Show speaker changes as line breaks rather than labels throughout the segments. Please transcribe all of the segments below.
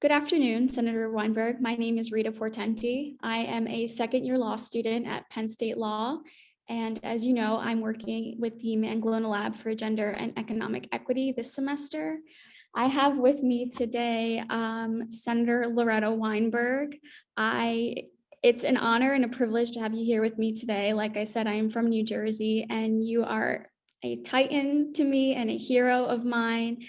Good afternoon, Senator Weinberg. My name is Rita Portenti. I am a second-year law student at Penn State Law. And as you know, I'm working with the Manglona Lab for Gender and Economic Equity this semester. I have with me today Senator Loretta Weinberg. It's an honor and a privilege to have you here with me today. Like I said, I am from New Jersey, and you are a titan to me and a hero of mine.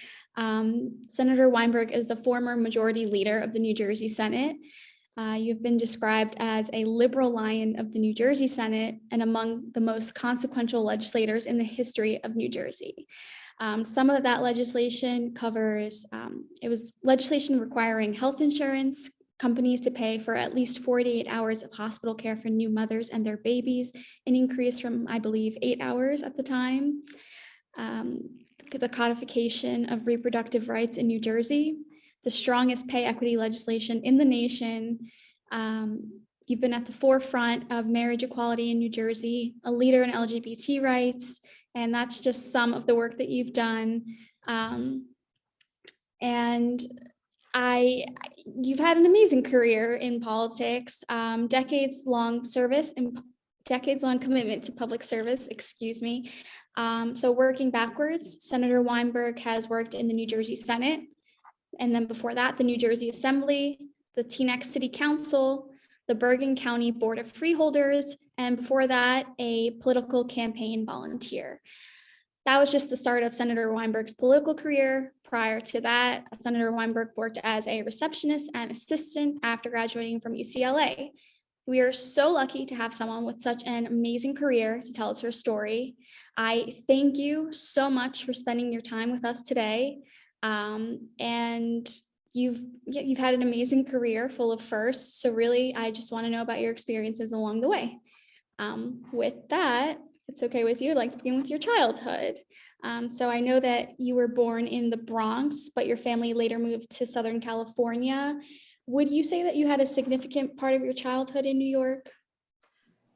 Senator Weinberg is the former majority leader of the New Jersey Senate. You've been described as a liberal lion of the New Jersey Senate and among the most consequential legislators in the history of New Jersey. Some of that legislation covers, it was legislation requiring health insurance companies to pay for at least 48 hours of hospital care for new mothers and their babies, an increase from, I believe, 8 hours at the time. The codification of reproductive rights in New Jersey, the strongest pay equity legislation in the nation. You've been at the forefront of marriage equality in New Jersey, a leader in LGBT rights, and that's just some of the work that you've done. You've had an amazing career in politics, decades-long service and decades-long commitment to public service, excuse me. So working backwards, Senator Weinberg has worked in the New Jersey Senate, and then before that, the New Jersey Assembly, the Teaneck City Council, the Bergen County Board of Freeholders, and before that, a political campaign volunteer. That was just the start of Senator Weinberg's political career. Prior to that, Senator Weinberg worked as a receptionist and assistant after graduating from UCLA. We are so lucky to have someone with such an amazing career to tell us her story. I thank you so much for spending your time with us today. And you've had an amazing career full of firsts. So really, I just want to know about your experiences along the way. With that, if it's okay with you, I'd like to begin with your childhood. So I know that you were born in the Bronx, but your family later moved to Southern California. Would you say that you had a significant part of your childhood in New York?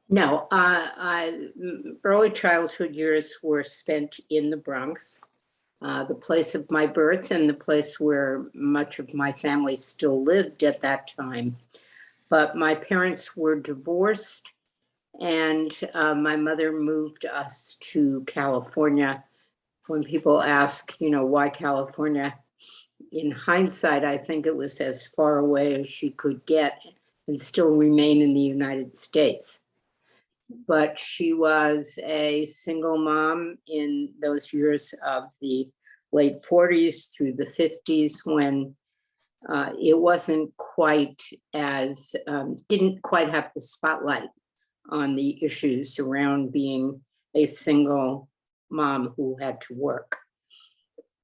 No, early childhood years were spent in the Bronx, the place of my birth and the place where much of my family still lived at that time. But my parents were divorced, and my mother moved us to California. When people ask, why California? In hindsight, I think it was as far away as she could get and still remain in the United States. But she was a single mom in those years of the late 40s through the 50s when it wasn't quite as, didn't quite have the spotlight on the issues around being a single mom who had to work.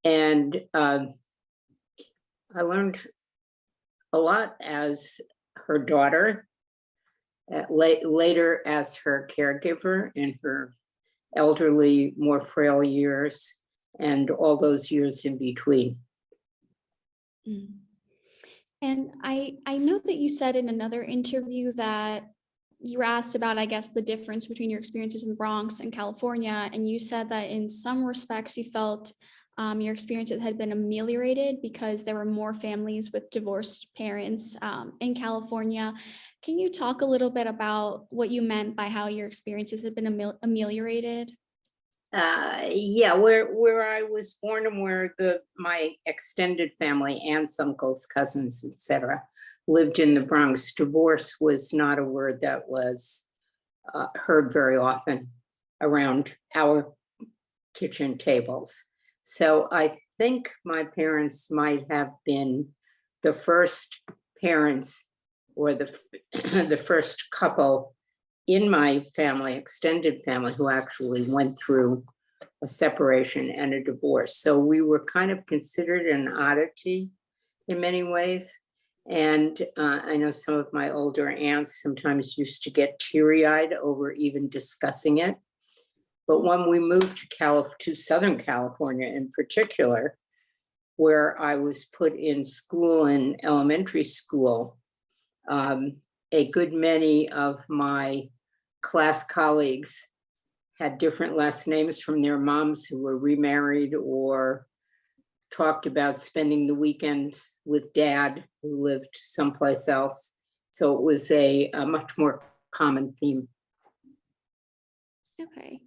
And I learned a lot as her daughter, later as her caregiver in her elderly, more frail years, and all those years in between.
And I know that you said in another interview that you were asked about, I guess, the difference between your experiences in the Bronx and California, and you said that in some respects you felt your experiences had been ameliorated because there were more families with divorced parents in California. Can you talk a little bit about what you meant by how your experiences had been ameliorated?
Yeah, where I was born and where my extended family, aunts, uncles, cousins, etc., lived in the Bronx, divorce was not a word that was heard very often around our kitchen tables. So I think my parents might have been the first parents or the first couple in my family, extended family, who actually went through a separation and a divorce. So we were kind of considered an oddity in many ways. And I know some of my older aunts sometimes used to get teary-eyed over even discussing it. But when we moved to Southern California in particular, where I was put in school, in elementary school, a good many of my class colleagues had different last names from their moms who were remarried or talked about spending the weekends with Dad, who lived someplace else. So it was a much more common theme.
Okay.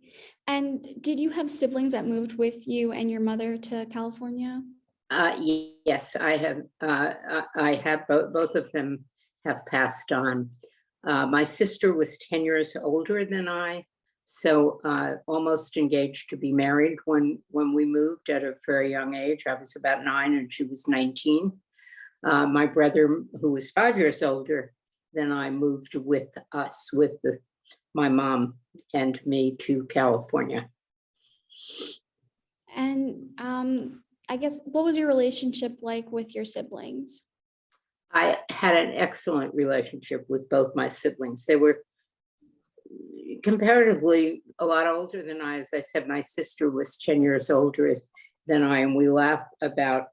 And did you have siblings that moved with you and your mother to California?
Yes, I have. I have both of them have passed on. My sister was 10 years older than I, so almost engaged to be married when we moved at a very young age. I was about 9 and she was 19. My brother, who was 5 years older than I, moved with us, with my mom and me, to California.
And I guess, what was your relationship like with your siblings?
I had an excellent relationship with both my siblings. They were comparatively a lot older than I. As I said, my sister was 10 years older than I, and we laugh about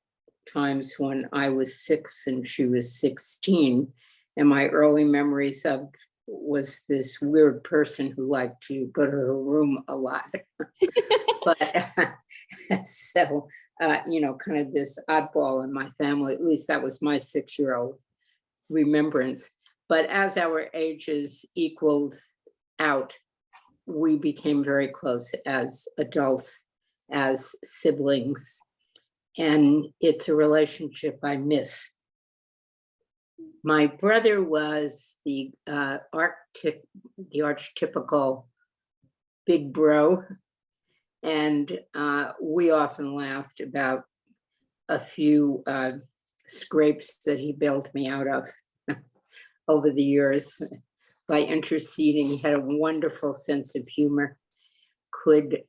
times when I was 6 and she was 16. And my early memories of was this weird person who liked to go to her room a lot. But so, kind of this oddball in my family. At least that was my 6-year-old remembrance. But as our ages equaled out, we became very close as adults, as siblings. And it's a relationship I miss. My brother was the archetypical big bro. And we often laughed about a few scrapes that he bailed me out of over the years by interceding. He had a wonderful sense of humor, could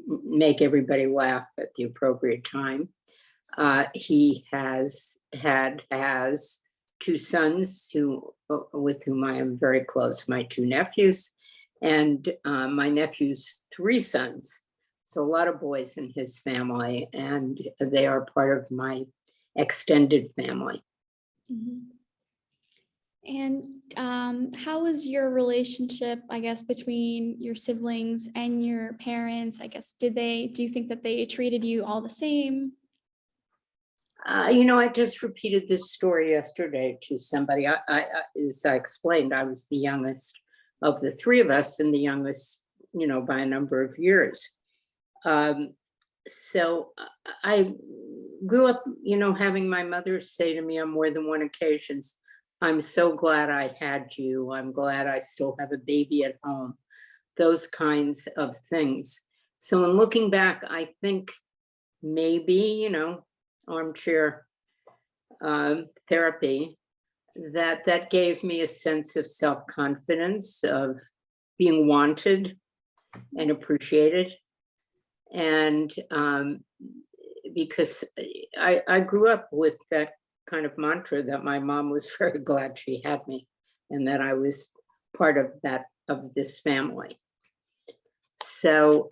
make everybody laugh at the appropriate time. He has 2 sons with whom I am very close, my 2 nephews, and my nephew's 3 sons. So a lot of boys in his family, and they are part of my extended family.
Mhm. And how was your relationship, I guess, between your siblings and your parents? I guess, do you think that they treated you all the same?
I just repeated this story yesterday to somebody. As I explained, I was the youngest of the 3 of us, and the youngest, by a number of years. So I grew up, having my mother say to me on more than one occasions, "I'm so glad I had you. I'm glad I still have a baby at home." Those kinds of things. So in looking back, I think maybe, armchair therapy, that gave me a sense of self-confidence, of being wanted and appreciated. And because I grew up with that kind of mantra that my mom was very glad she had me and that I was part of this family. So,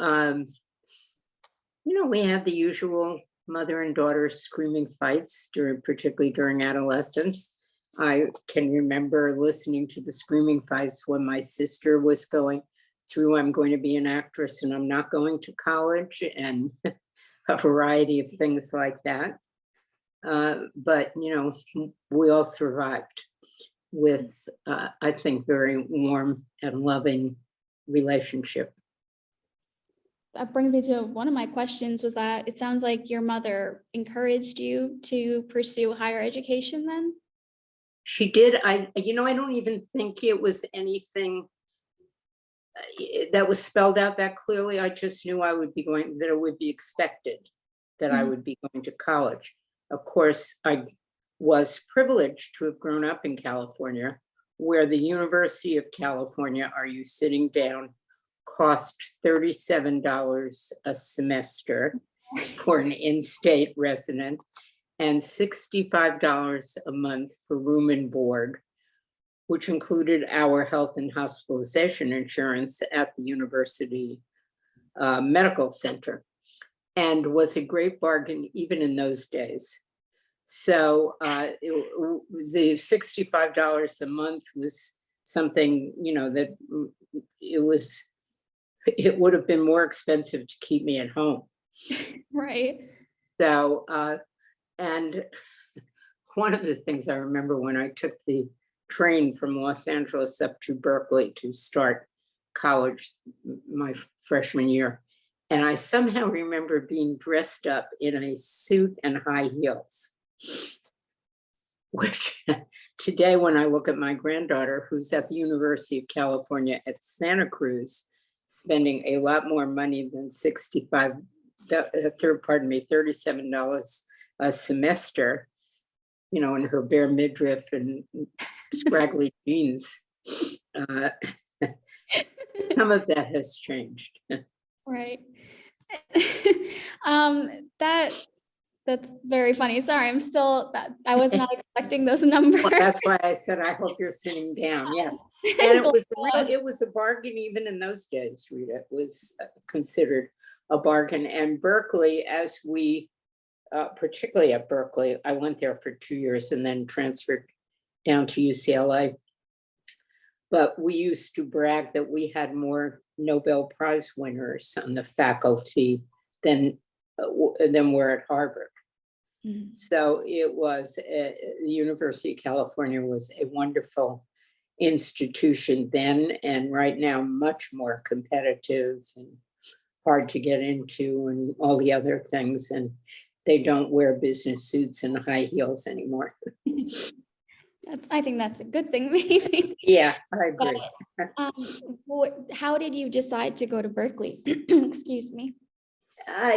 we have the usual mother and daughter screaming fights, particularly during adolescence. I can remember listening to the screaming fights when my sister was going through, "I'm going to be an actress and I'm not going to college," and a variety of things like that. But, we all survived with, I think, very warm and loving relationship.
That brings me to one of my questions, was that it sounds like your mother encouraged you to pursue higher education then?
She did. I don't even think it was anything that was spelled out that clearly. I just knew that it would be expected that I would be going to college. Of course, I was privileged to have grown up in California, where the University of California, are you sitting down, cost $37 a semester for an in-state resident and $65 a month for room and board, which included our health and hospitalization insurance at the university medical center, and was a great bargain even in those days. So the $65 a month was something, that it would have been more expensive to keep me at home.
Right.
So, and one of the things I remember when I took the train from Los Angeles up to Berkeley to start college my freshman year, and I somehow remember being dressed up in a suit and high heels, which today, when I look at my granddaughter, who's at the University of California at Santa Cruz, spending a lot more money than $37 a semester, you know, in her bare midriff and scraggly jeans. Some of that has changed.
Right. That's very funny. Sorry, I was not expecting those numbers.
Well, that's why I said, I hope you're sitting down. Yes. And it was a bargain even in those days, Rita. It was considered a bargain. And Berkeley, as we, particularly at Berkeley, I went there for 2 years and then transferred down to UCLA. But we used to brag that we had more Nobel Prize winners on the faculty than were at Harvard. Mm-hmm. So it was, the University of California was a wonderful institution then, and right now much more competitive and hard to get into and all the other things. And they don't wear business suits and high heels anymore.
I think that's a good thing, maybe.
Yeah, I agree.
But, how did you decide to go to Berkeley? Excuse me.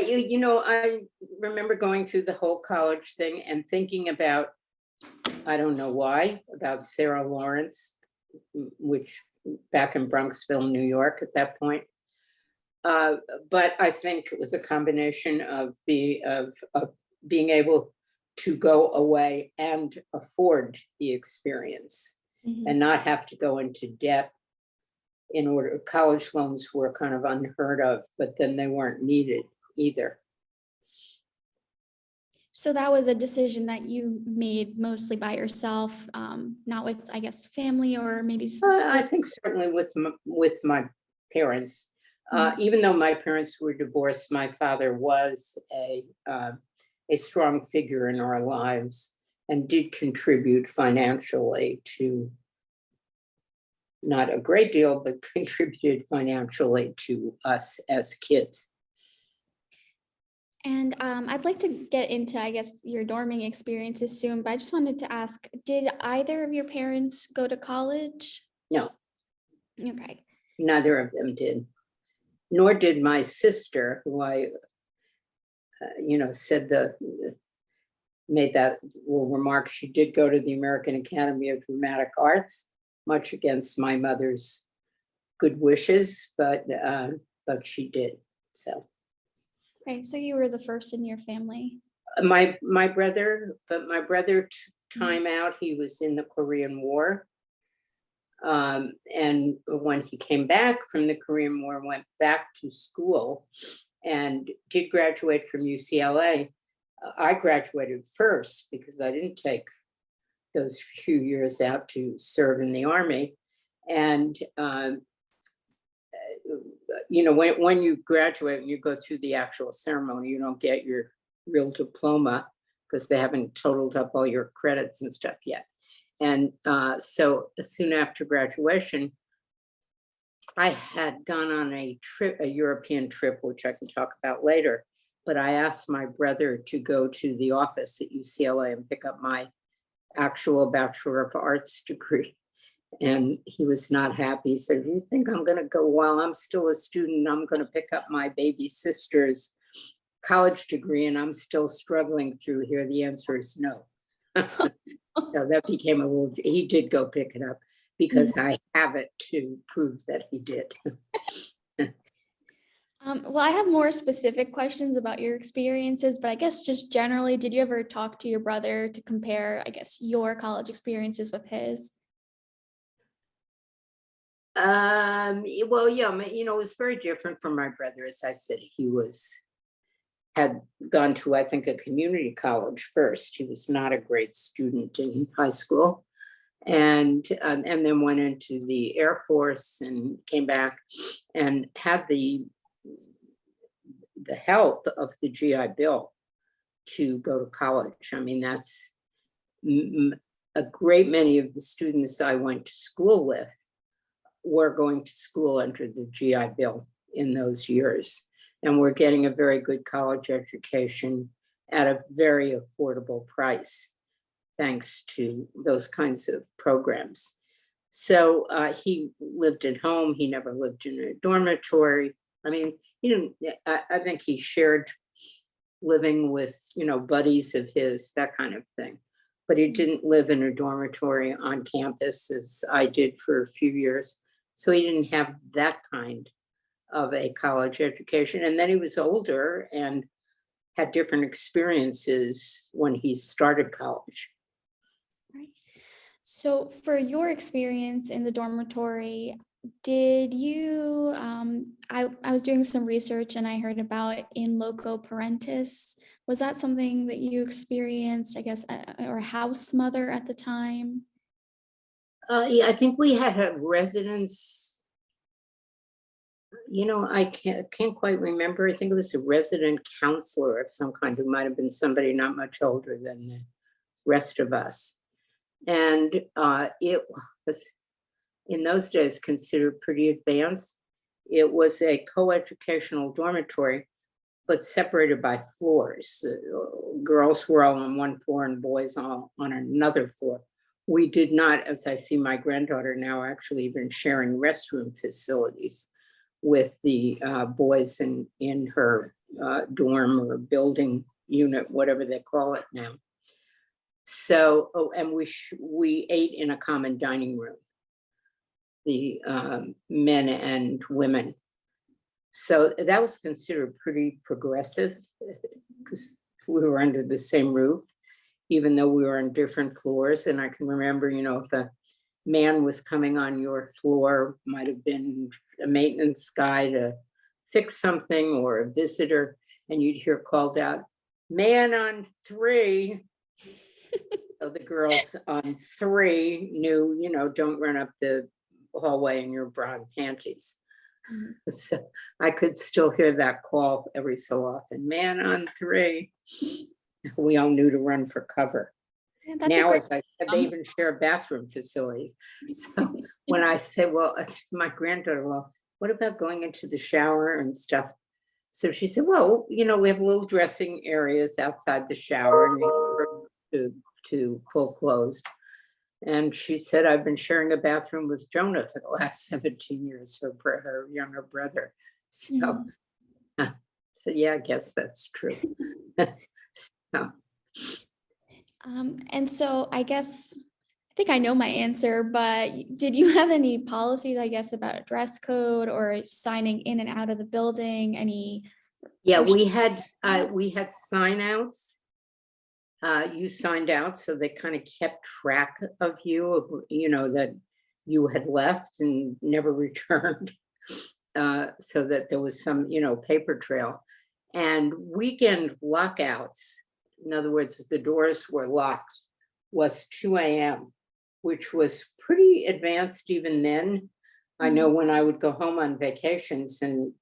You know, I remember going through the whole college thing and thinking about, I don't know why, about Sarah Lawrence, which back in Bronxville, New York at that point. But I think it was a combination of being able to go away and afford the experience, mm-hmm. and not have to go into debt in order. College loans were kind of unheard of, but then they weren't needed either.
So that was a decision that you made mostly by yourself, not with, I guess, family or maybe.
I think certainly with my parents. Mm-hmm. Even though my parents were divorced, my father was a strong figure in our lives and did contribute financially to, not a great deal, but contributed financially to us as kids.
And I'd like to get into, I guess, your dorming experiences soon, but I just wanted to ask, did either of your parents go to college?
No.
Okay.
Neither of them did. Nor did my sister, who I, made that little remark. She did go to the American Academy of Dramatic Arts, much against my mother's good wishes, but she did. So.
Okay, so you were the first in your family.
My brother took time out. He was in the Korean War. And when he came back from the Korean War, went back to school and did graduate from UCLA. I graduated first because I didn't take those few years out to serve in the Army. And, when you graduate and you go through the actual ceremony, you don't get your real diploma because they haven't totaled up all your credits and stuff yet. And so soon after graduation, I had gone on a European trip, which I can talk about later, but I asked my brother to go to the office at UCLA and pick up my actual Bachelor of Arts degree. And he was not happy. He said, "Do you think I'm going to go while I'm still a student? I'm going to pick up my baby sister's college degree and I'm still struggling through here." The answer is no. So that became he did go pick it up because I have it to prove that he did.
Well, I have more specific questions about your experiences, but I guess just generally, did you ever talk to your brother to compare, I guess, your college experiences with his?
Well, yeah, it was very different from my brother. As I said, he had gone to, I think, a community college first. He was not a great student in high school, and then went into the Air Force and came back and had the help of the GI Bill to go to college. I mean, that's a great many of the students I went to school with were going to school under the GI Bill in those years. And we're getting a very good college education at a very affordable price, thanks to those kinds of programs. So he lived at home. He never lived in a dormitory. I mean, he didn't, I think he shared living with, buddies of his, that kind of thing. But he didn't live in a dormitory on campus as I did for a few years. So he didn't have that kind of a college education. And then he was older and had different experiences when he started college.
Right. So for your experience in the dormitory, did you, I was doing some research and I heard about in loco parentis. Was that something that you experienced, I guess, or house mother at the time?
Yeah, I think we had a residence. I can't quite remember. I think it was a resident counselor of some kind who might have been somebody not much older than the rest of us. And it was, in those days, considered pretty advanced. It was a co-educational dormitory, but separated by floors. Girls were all on one floor and boys all on another floor. We did not, as I see my granddaughter now, actually even sharing restroom facilities with the boys in her dorm or building unit, whatever they call it now. So, and we ate in a common dining room, the men and women. So that was considered pretty progressive because we were under the same roof, even though we were on different floors. And I can remember, if a man was coming on your floor, might have been a maintenance guy to fix something or a visitor, and you'd hear called out, "Man on 3." So the girls on 3 knew, don't run up the hallway in your bra and panties. Mm-hmm. So I could still hear that call every so often, "Man on 3." We all knew to run for cover. Yeah, now, as I said, they even share bathroom facilities. So when I say, well, my granddaughter, well, what about going into the shower and stuff? So she said, well, we have little dressing areas outside the shower to pull closed. And she said, I've been sharing a bathroom with Jonah for the last 17 years, her younger brother. So, so yeah, I guess that's true. So.
And so I think I know my answer, but did you have any policies, I guess, about a dress code or signing in and out of the building?
Yeah, we had sign outs. You signed out, so they kind of kept track of you, that you had left and never returned, so that there was some, paper trail. And weekend lockouts, in other words, the doors were locked, was 2 a.m., which was pretty advanced even then. I know when I would go home on vacations and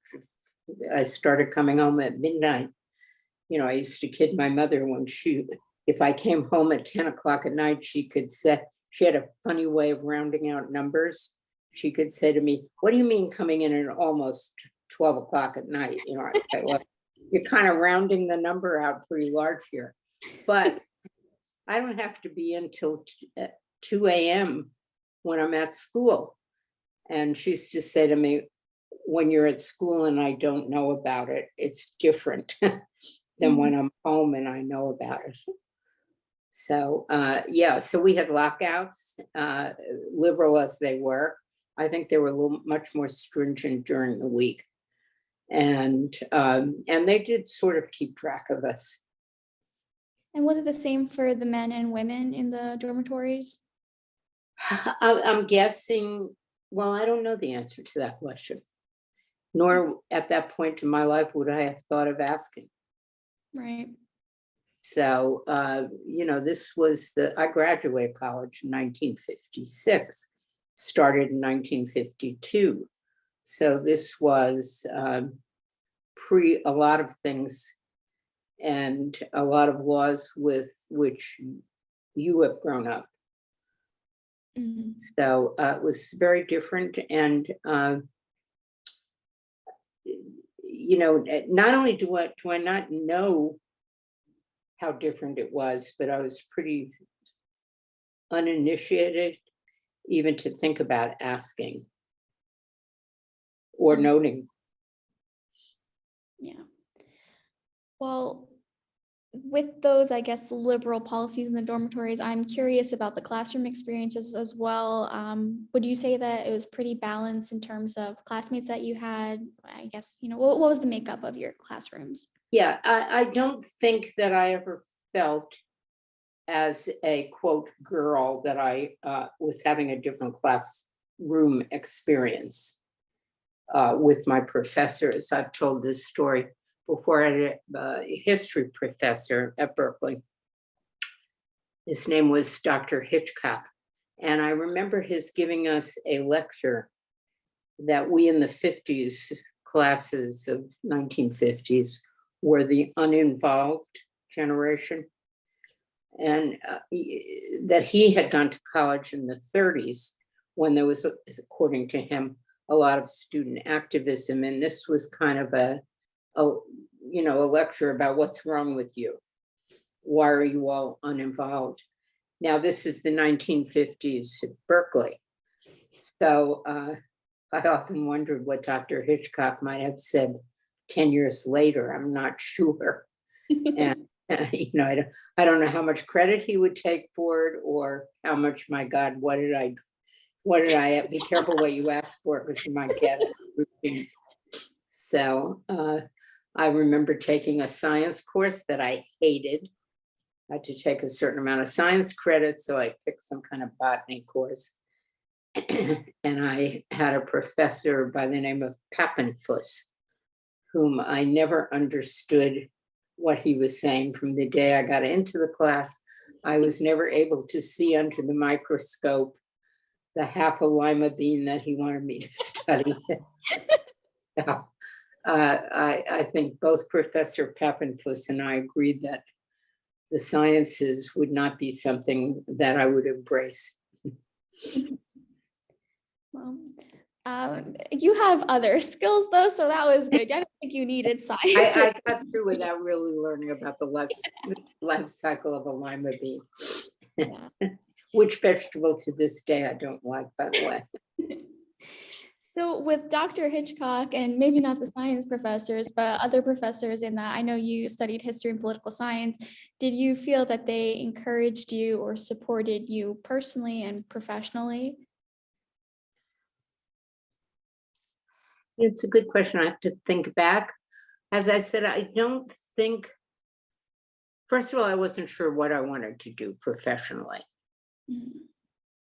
I started coming home at midnight, I used to kid my mother when if I came home at 10 o'clock at night, she could say, she had a funny way of rounding out numbers. She could say to me, "What do you mean coming in at almost 12 o'clock at night?" I'd say, well, you're kind of rounding the number out pretty large here. But I don't have to be until 2 a.m. when I'm at school. And she used to say to me, when you're at school and I don't know about it, it's different than when I'm home and I know about it. So yeah, so we had lockouts, liberal as they were. I think they were much more stringent during the week. And they did sort of keep track of us.
And was it the same for the men and women in the dormitories?
I'm guessing, well, I don't know the answer to that question, nor at that point in my life would I have thought of asking.
Right.
So, this was I graduated college in 1956, started in 1952. So this was pre a lot of things and a lot of laws with which you have grown up.
Mhm.
So it was very different. And, not only do I not know how different it was, but I was pretty uninitiated even to think about asking or
Mm.
noting.
Yeah. Well, with those, I guess, liberal policies in the dormitories, I'm curious about the classroom experiences as well. Would you say that it was pretty balanced in terms of classmates that you had? I guess, what was the makeup of your classrooms?
Yeah, I don't think that I ever felt as a quote girl that I was having a different classroom experience with my professors. I've told this story before. I had a history professor at Berkeley. His name was Dr. Hitchcock. And I remember his giving us a lecture that we in the 50s, classes of 1950s, were the uninvolved generation. And that he had gone to college in the 30s when there was, according to him, a lot of student activism. And this was kind of a lecture about what's wrong with you. Why are you all uninvolved? Now, this is the 1950s at Berkeley. So I often wondered what Dr. Hitchcock might have said 10 years later. I'm not sure. And, I don't know how much credit he would take for it, or how much, my God, what did I, be careful what you ask for, because you might get it. So I remember taking a science course that I hated. I had to take a certain amount of science credits, so I picked some kind of botany course. And I had a professor by the name of Pappenfuss, whom I never understood what he was saying from the day I got into the class. I was never able to see under the microscope the half a lima bean that he wanted me to study. So, I think both Professor Pappenfuss and I agreed that the sciences would not be something that I would embrace.
Well, you have other skills though, so that was good. I don't think you needed science.
I got through without really learning about the life cycle of a lima bean.
Yeah.
Which vegetable to this day I don't like, by the way.
So with Dr. Hitchcock, and maybe not the science professors, but other professors in that, I know you studied history and political science. Did you feel that they encouraged you or supported you personally and professionally?
It's a good question. I have to think back. As I said, I don't think, first of all, I wasn't sure what I wanted to do professionally.
Mhm.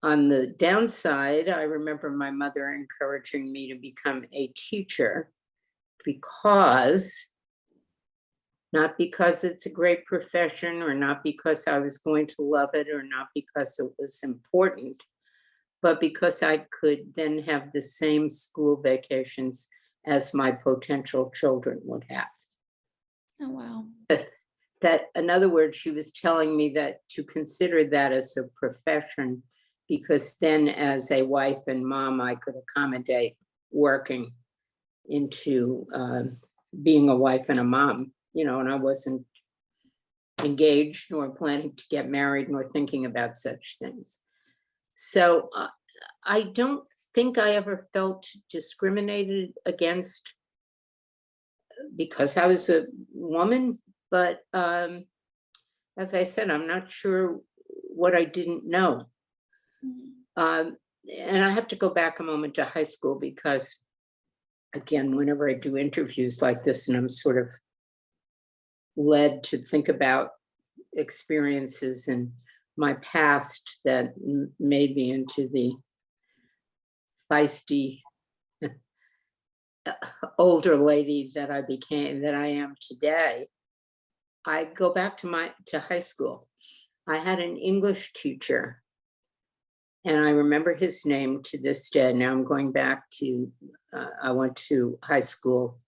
On the downside, I remember my mother encouraging me to become a teacher not because it's a great profession, or not because I was going to love it, or not because it was important, but because I could then have the same school vacations as my potential children would have.
Oh, wow.
That, in other words, she was telling me that to consider that as a profession, because then as a wife and mom, I could accommodate working into being a wife and a mom, and I wasn't engaged nor planning to get married nor thinking about such things. So I don't think I ever felt discriminated against because I was a woman, but as I said, I'm not sure what I didn't know.
Mhm.
And I have to go back a moment to high school because, again, whenever I do interviews like this and I'm sort of led to think about experiences in my past that made me into the feisty older lady that I am today, I go back to high school. I had an English teacher, and I remember his name to this day. Now I'm going back to, I went to high school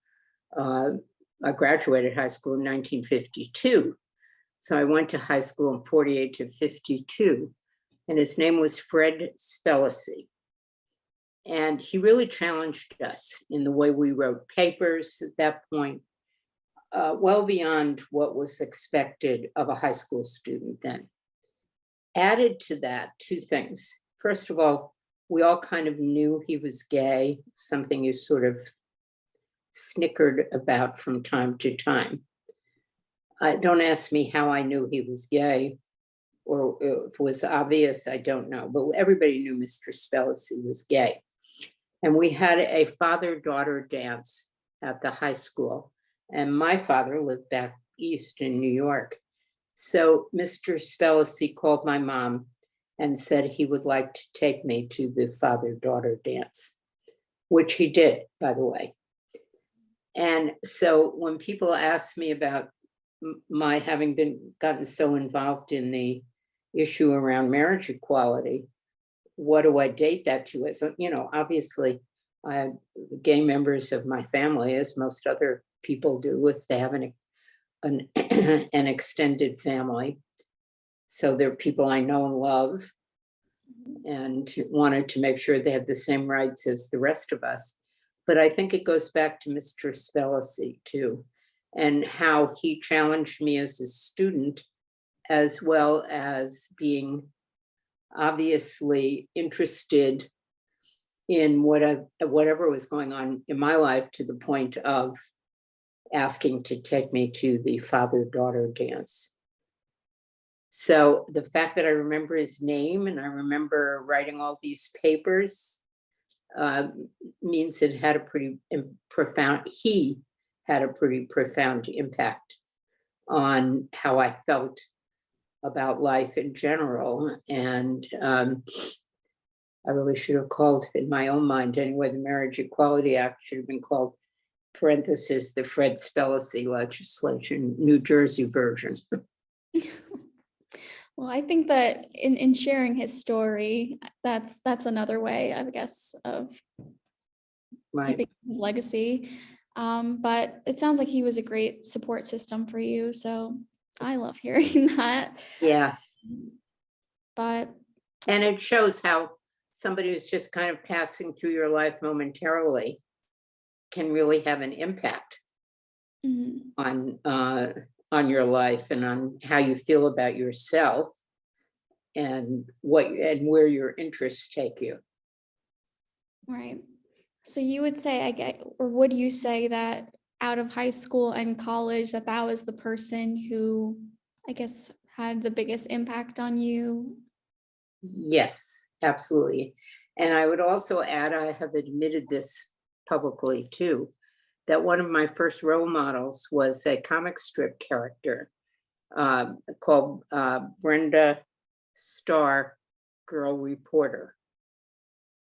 I graduated high school in 1952. So I went to high school in 48 to 52, and his name was Fred Spellacy. And he really challenged us in the way we wrote papers at that point, well beyond what was expected of a high school student then. Added to that, two things. First of all, we all kind of knew he was gay, something you sort of snickered about from time to time. Don't ask me how I knew he was gay, or if it was obvious, I don't know, but everybody knew Mr. Spellacy was gay. And we had a father-daughter dance at the high school, and my father lived back east in New York. So Mr. Spellacy called my mom and said he would like to take me to the father-daughter dance, which he did, by the way. And so when people ask me about my having gotten so involved in the issue around marriage equality, what do I date that to? As obviously, I have gay members of my family, as most other people do, if they have an extended family. So they're people I know and love, and wanted to make sure they had the same rights as the rest of us. But I think it goes back to Mr. Spellacy too, and how he challenged me as a student, as well as being obviously interested in whatever was going on in my life, to the point of asking to take me to the father-daughter dance. So the fact that I remember his name and I remember writing all these papers means it had a pretty profound, he had a pretty profound impact on how I felt about life in general. And I really should have called, in my own mind anyway, the Marriage Equality Act should have been called, parenthesis, the Fred Spellacy legislation, New Jersey version.
Well, I think that in sharing his story, that's another way, I guess, of keeping his legacy. But it sounds like he was a great support system for you. So I love hearing that.
Yeah.
And
it shows how somebody who's just kind of passing through your life momentarily can really have an impact on your life and on how you feel about yourself and where your interests take you.
Right. So you would say, or would you say that out of high school and college, that was the person who, I guess, had the biggest impact on you?
Yes, absolutely. And I would also add, I have admitted this publicly too, that one of my first role models was a comic strip character called Brenda Starr, Girl Reporter.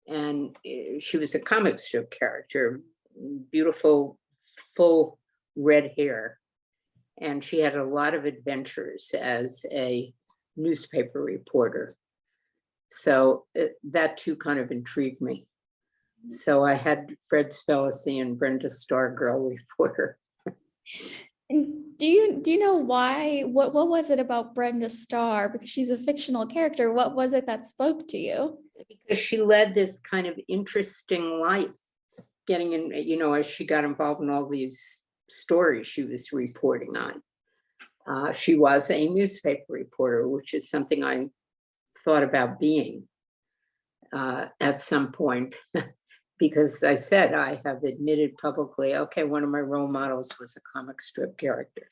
And she was a comic strip character, beautiful, full red hair. And she had a lot of adventures as a newspaper reporter. So that too kind of intrigued me. So I had Fred Spellacy and Brenda Starr, Girl Reporter.
Do you know why? What was it about Brenda Starr? Because she's a fictional character. What was it that spoke to you?
Because she led this kind of interesting life, getting in, as she got involved in all these stories she was reporting on. She was a newspaper reporter, which is something I thought about being at some point. Because I said, I have admitted publicly, okay, one of my role models was a comic strip character.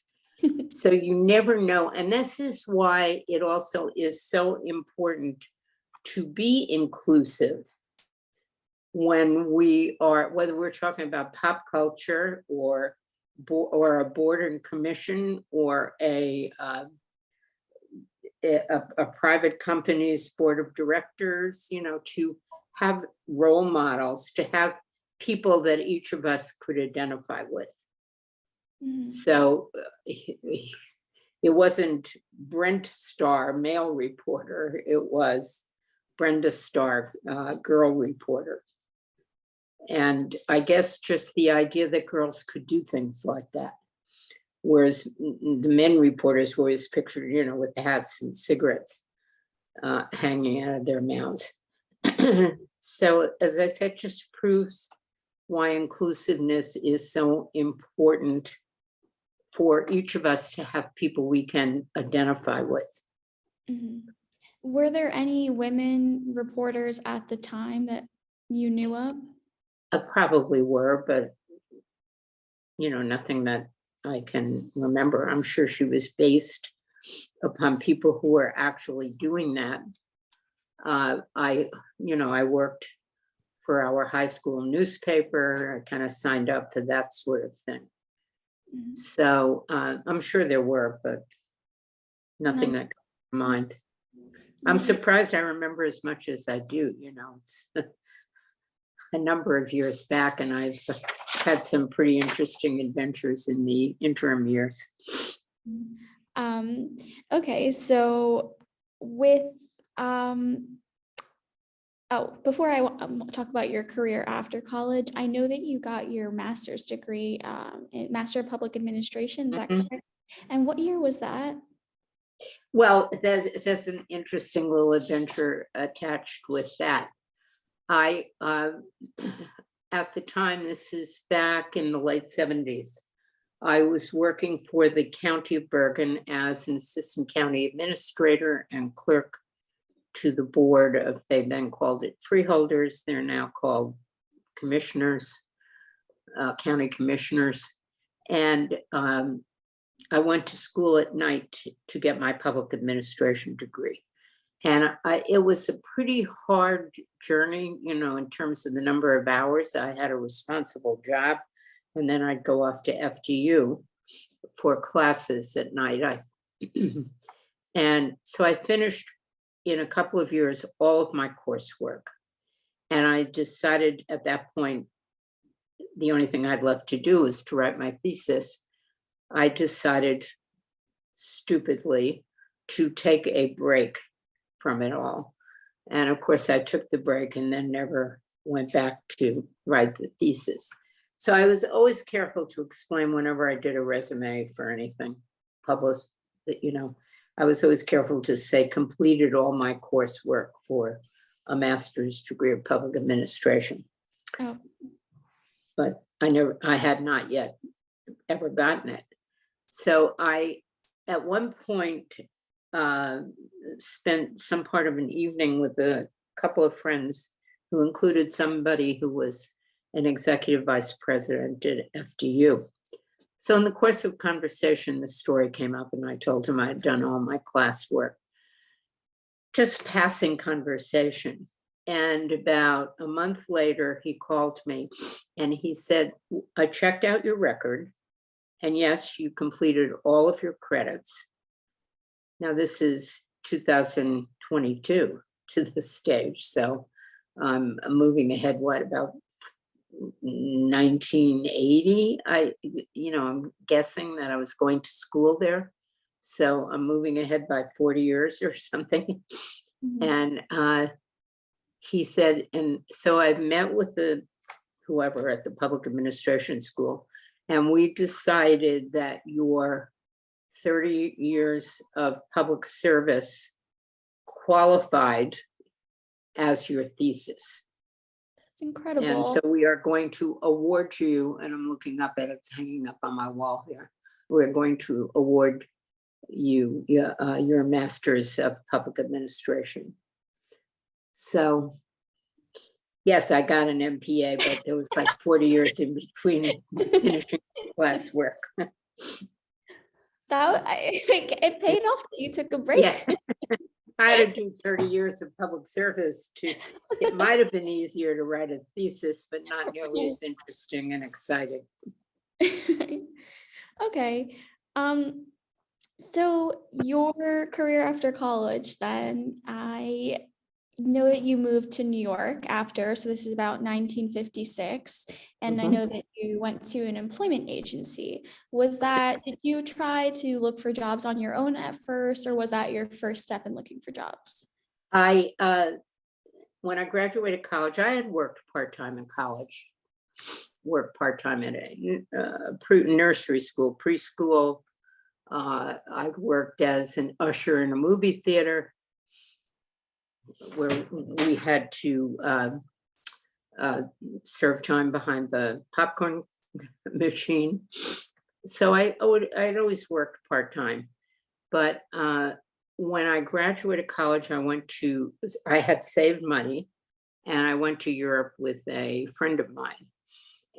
So you never know. And this is why it also is so important to be inclusive when we are, whether we're talking about pop culture or a board and commission or a private company's board of directors, to have role models, to have people that each of us could identify with. So it wasn't Brent Starr, male reporter, it was Brenda Starr, girl reporter. And I guess just the idea that girls could do things like that. whereas the men reporters were always pictured, with the hats and cigarettes hanging out of their mouths. So, as I said, just proves why inclusiveness is so important for each of us to have people we can identify with.
Mhm. Were there any women reporters at the time that you knew of?
Probably were, but nothing that I can remember. I'm sure she was based upon people who were actually doing that. I worked for our high school newspaper. I kind of signed up for that sort of thing.
Mhm.
So I'm sure there were, but nothing
No.
that comes to mind. I'm surprised I remember as much as I do. It's a number of years back, and I've had some pretty interesting adventures in the interim years.
Okay, so with before I talk about your career after college, I know that you got your master's degree in Master of Public Administration. Is that
Mhm.
correct? And what year was that?
Well, there's an interesting little adventure attached with that. I, at the time, this is back in the late 70s, I was working for the County of Bergen as an assistant county administrator and clerk to the board of, they then called it freeholders. They're now called commissioners, county commissioners. And I went to school at night to get my public administration degree. And it was a pretty hard journey, in terms of the number of hours. I had a responsible job, and then I'd go off to FGU for classes at night. And so I finished in a couple of years all of my coursework. And I decided at that point, the only thing I'd left to do was to write my thesis. I decided stupidly to take a break from it all. And of course, I took the break and then never went back to write the thesis. So I was always careful to explain whenever I did a resume for anything published, that, I was always careful to say completed all my coursework for a master's degree of public administration.
Oh.
But I had not yet ever gotten it. So I, at one point, spent some part of an evening with a couple of friends who included somebody who was an executive vice president at FDU. So in the course of conversation, the story came up and I told him I'd done all my classwork. Just passing conversation. And about a month later, he called me and he said, I checked out your record. And yes, you completed all of your credits. Now this is 2022 to this stage. So I'm moving ahead, about 1980? I'm guessing that I was going to school there. So I'm moving ahead by 40 years or something.
Mhm.
And he said, and so I met with whoever at the public administration school, and we decided that your 30 years of public service qualified as your thesis.
That's incredible.
And so we are going to award you, and I'm looking up at it, it's hanging up on my wall here. We're going to award you your master's of public administration. So yes, I got an MPA, but there was like 40 years in between finishing classwork.
It paid off that you took a break.
Yeah. I had to do 30 years of public service it might have been easier to write a thesis, but not nearly as interesting and exciting.
Okay. So your career after college, then I know that you moved to New York after, so this is about 1956, and I know that you went to an employment agency. Did you try to look for jobs on your own at first, or was that your first step in looking for jobs?
When I graduated college, I had worked part-time in college. worked part-time at a nursery school, preschool. I've worked as an usher in a movie theater where we had to serve time behind the popcorn machine. So I'd always worked part-time. But when I graduated college, I had saved money and I went to Europe with a friend of mine.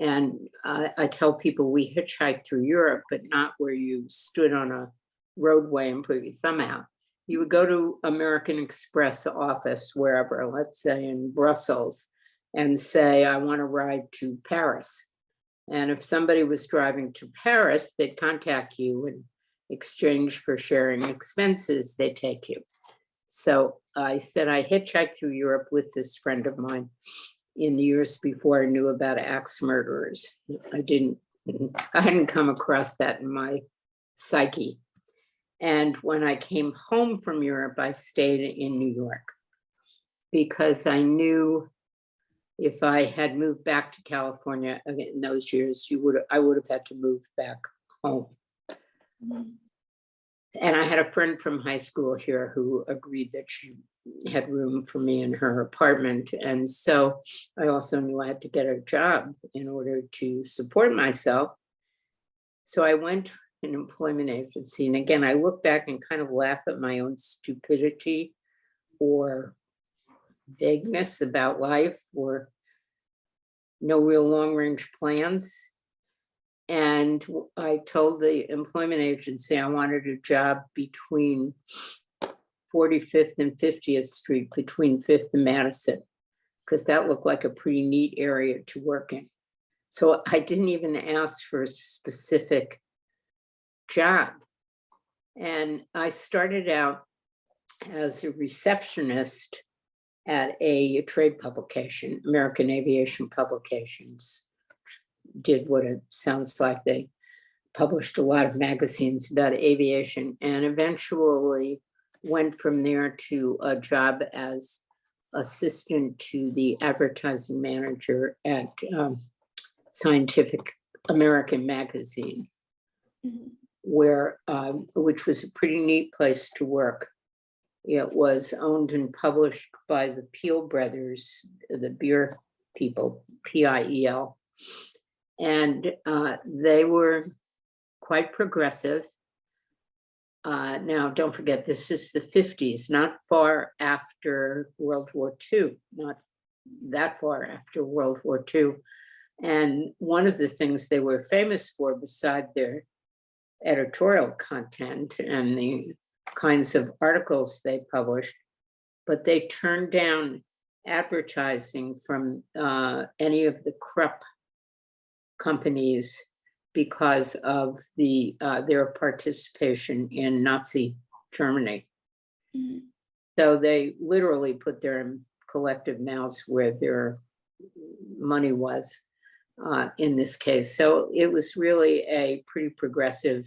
And I tell people we hitchhiked through Europe, but not where you stood on a roadway and put your thumb out. You would go to American Express office, wherever, let's say in Brussels, and say, I want to ride to Paris. And if somebody was driving to Paris, they'd contact you, and exchange for sharing expenses, they take you. So I said I hitchhiked through Europe with this friend of mine in the years before I knew about axe murderers. I hadn't come across that in my psyche. And when I came home from Europe, I stayed in New York because I knew if I had moved back to California in those years, I would have had to move back home. Mm-hmm. And I had a friend from high school here who agreed that she had room for me in her apartment. And so I also knew I had to get a job in order to support myself. So I went to an employment agency. And again, I look back and kind of laugh at my own stupidity or vagueness about life or no real long-range plans. And I told the employment agency I wanted a job between 45th and 50th Street, between 5th and Madison, because that looked like a pretty neat area to work in. So I didn't even ask for a specific job. And I started out as a receptionist at a trade publication, American Aviation Publications. Did what it sounds like. They published a lot of magazines about aviation and eventually went from there to a job as assistant to the advertising manager at Scientific American magazine, mm-hmm. where which was a pretty neat place to work. It was owned and published by the Peel brothers, the beer people, P-I-E-L. And they were quite progressive. Now, don't forget, this is the 50s, not far after World War II, not that far after World War II. And one of the things they were famous for, beside their editorial content and the kinds of articles they published, but they turned down advertising from any of the Krupp companies because of their participation in Nazi Germany. Mm-hmm. So they literally put their collective mouths where their money was in this case. So it was really a pretty progressive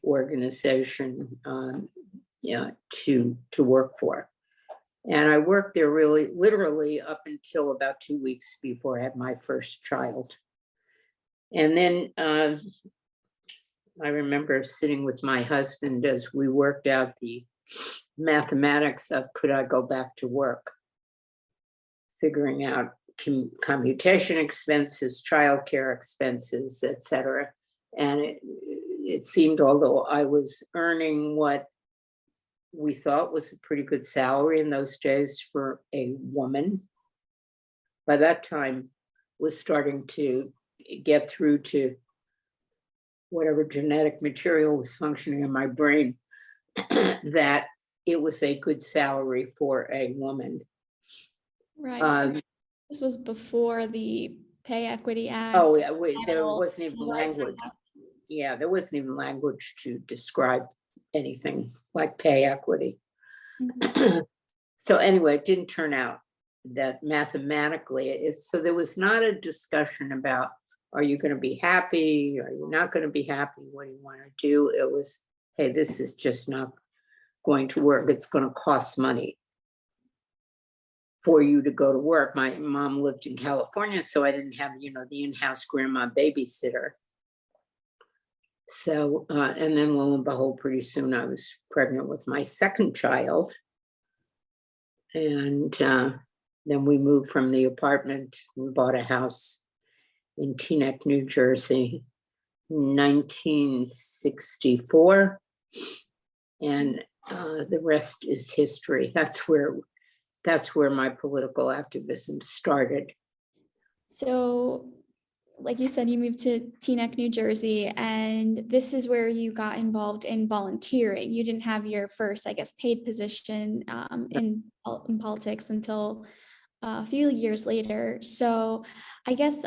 organization to work for. And I worked there really literally up until about 2 weeks before I had my first child. And then I remember sitting with my husband as we worked out the mathematics of could I go back to work, figuring out commutation expenses, childcare expenses, et cetera. And it seemed, although I was earning what we thought was a pretty good salary in those days for a woman, by that time was starting to get through to whatever genetic material was functioning in my brain, that it was a good salary for a woman.
Right. This was before the Pay Equity Act.
Oh, yeah, there wasn't even language. Yeah, there wasn't even language to describe anything like pay equity. Mm-hmm. So anyway, it didn't turn out that mathematically, so there was not a discussion about, are you going to be happy? Are you not going to be happy? What do you want to do? It was, hey, this is just not going to work. It's going to cost money. for you to go to work. My mom lived in California, so I didn't have, the in-house grandma babysitter. So, and then lo and behold, pretty soon I was pregnant with my second child. And then we moved from the apartment and bought a house in Teaneck, New Jersey, 1964. And the rest is history. That's where my political activism started.
So, like you said, you moved to Teaneck, New Jersey, and this is where you got involved in volunteering. You didn't have your first, I guess, paid position in politics until a few years later. So I guess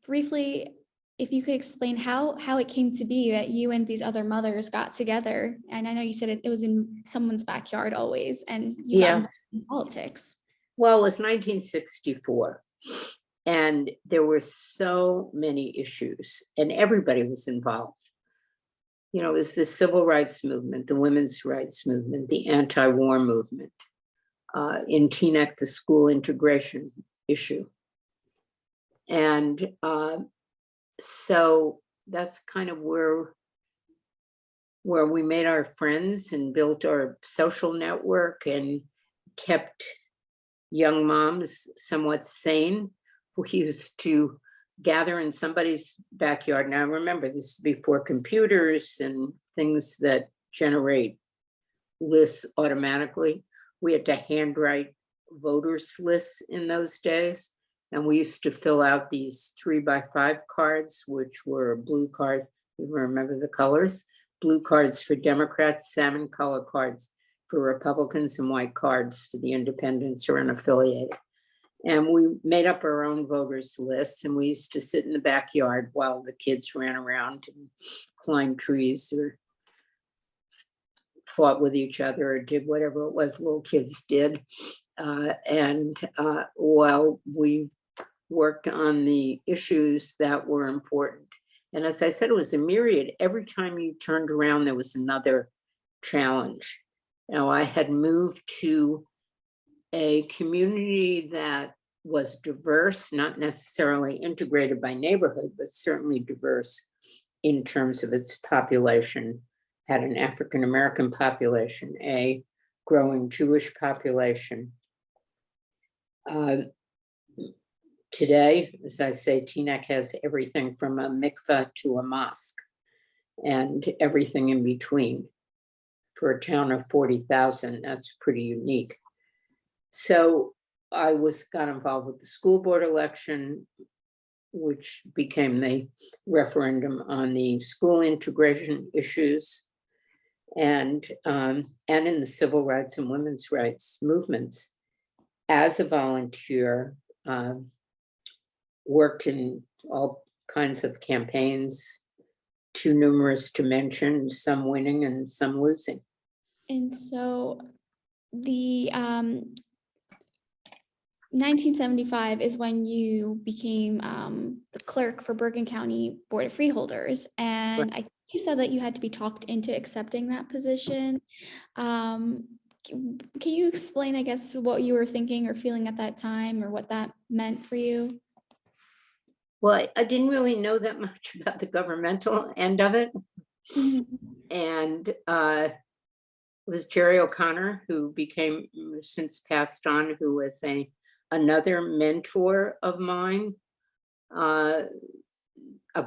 briefly, if you could explain how it came to be that you and these other mothers got together. And I know you said it was in someone's backyard always, and you got involved in politics.
Well, it was 1964. And there were so many issues, and everybody was involved. It was the civil rights movement, the women's rights movement, the anti-war movement. In Teaneck, the school integration issue. And so that's kind of where we made our friends and built our social network and kept young moms somewhat sane. We used to gather in somebody's backyard. Now, remember, this is before computers and things that generate lists automatically. We had to handwrite voters lists in those days. And we used to fill out these 3x5 cards, which were blue cards. You remember the colors? Blue cards for Democrats, salmon color cards for Republicans, and white cards for the independents or unaffiliated. And we made up our own voters lists, and we used to sit in the backyard while the kids ran around and climbed trees or fought with each other or did whatever it was little kids did. While we worked on the issues that were important. And as I said, it was a myriad. Every time you turned around, there was another challenge. Now, I had moved to a community that was diverse, not necessarily integrated by neighborhood, but certainly diverse in terms of its population. Had an African-American population, a growing Jewish population. Today, as I say, Teaneck has everything from a mikveh to a mosque and everything in between. For a town of 40,000, that's pretty unique. So I got involved with the school board election, which became the referendum on the school integration issues, and in the civil rights and women's rights movements. As a volunteer, worked in all kinds of campaigns, too numerous to mention, some winning and some losing.
And so the 1975 is when you became the clerk for Bergen County Board of Freeholders. And I think you said that you had to be talked into accepting that position. Can you explain, I guess, what you were thinking or feeling at that time, or what that meant for you?
Well, I didn't really know that much about the governmental end of it. And it was Jerry O'Connor, who became, since passed on, who was another mentor of mine, a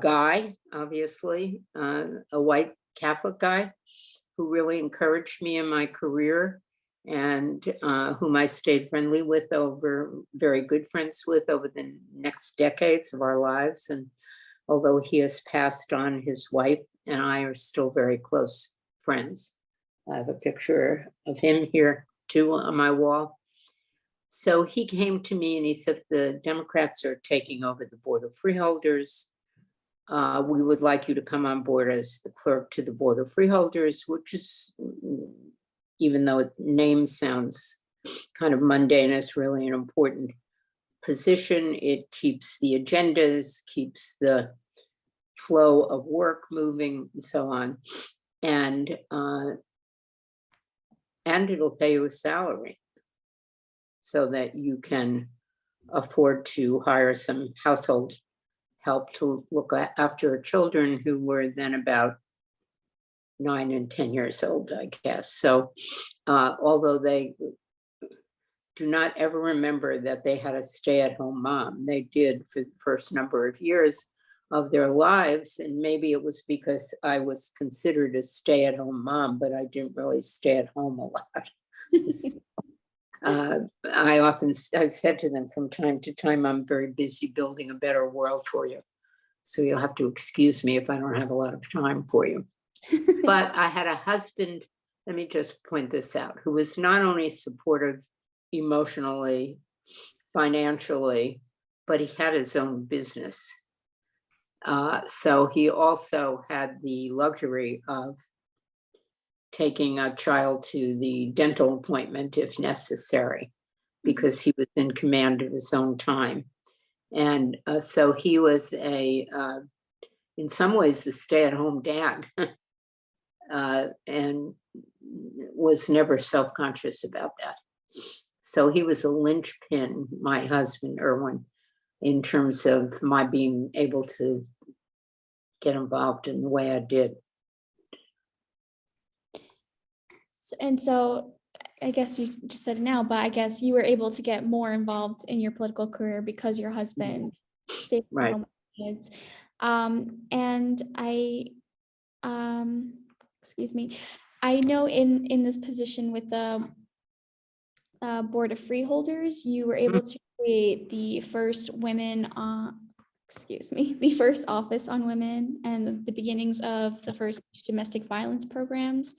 guy, obviously, a white Catholic guy, who really encouraged me in my career, and whom I stayed friendly with very good friends with over the next decades of our lives. And although he has passed on, his wife and I are still very close friends. I have a picture of him here too on my wall. So he came to me and he said, the Democrats are taking over the Board of Freeholders. We would like you to come on board as the clerk to the Board of Freeholders, which is, even though its name sounds kind of mundane, it's really an important position. It keeps the agendas, keeps the flow of work moving, and so on. And it'll pay you a salary. so that you can afford to hire some household help to look after children who were then about 9 and 10 years old, I guess. So although they do not ever remember that they had a stay-at-home mom, they did for the first number of years of their lives. And maybe it was because I was considered a stay-at-home mom, but I didn't really stay at home a lot. I said to them from time to time, I'm very busy building a better world for you. So you'll have to excuse me if I don't have a lot of time for you. But I had a husband, let me just point this out, who was not only supportive emotionally, financially, but he had his own business. So he also had the luxury of taking a child to the dental appointment if necessary, because he was in command of his own time. And so he was in some ways, a stay-at-home dad, and was never self-conscious about that. So he was a linchpin, my husband, Erwin, in terms of my being able to get involved in the way I did.
And so I guess you just said it now, but I guess you were able to get more involved in your political career because your husband stayed
Right.
home with kids. And excuse me, I know in this position with the Board of Freeholders, you were able to create the first women, the first office on women and the beginnings of the first domestic violence programs.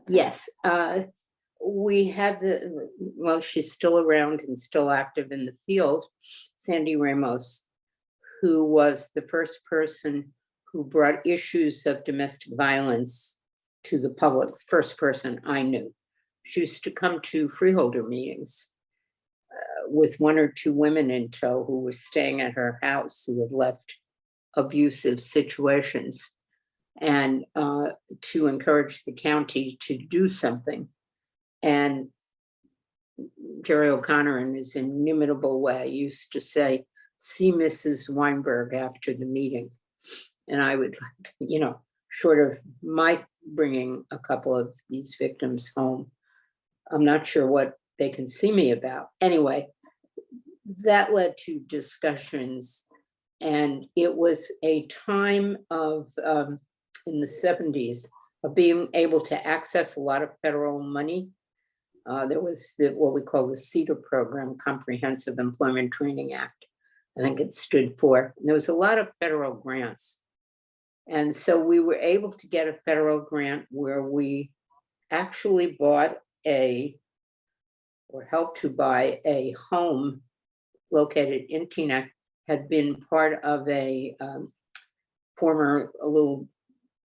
Yes, we had well, she's still around and still active in the field, Sandy Ramos, who was the first person who brought issues of domestic violence to the public, first person I knew. She used to come to freeholder meetings with 1 or 2 women in tow who were staying at her house who had left abusive situations, and to encourage the county to do something. And Jerry O'Connor, in his inimitable way, used to say, "See Mrs. Weinberg after the meeting." And I would, short of my bringing a couple of these victims home, I'm not sure what they can see me about. Anyway, that led to discussions. And it was a time of, in the 70s, of being able to access a lot of federal money. There was what we call the CEDAR program, Comprehensive Employment Training Act, I think it stood for. And there was a lot of federal grants. And so we were able to get a federal grant where we actually bought or helped to buy a home located in Teaneck, had been part of a little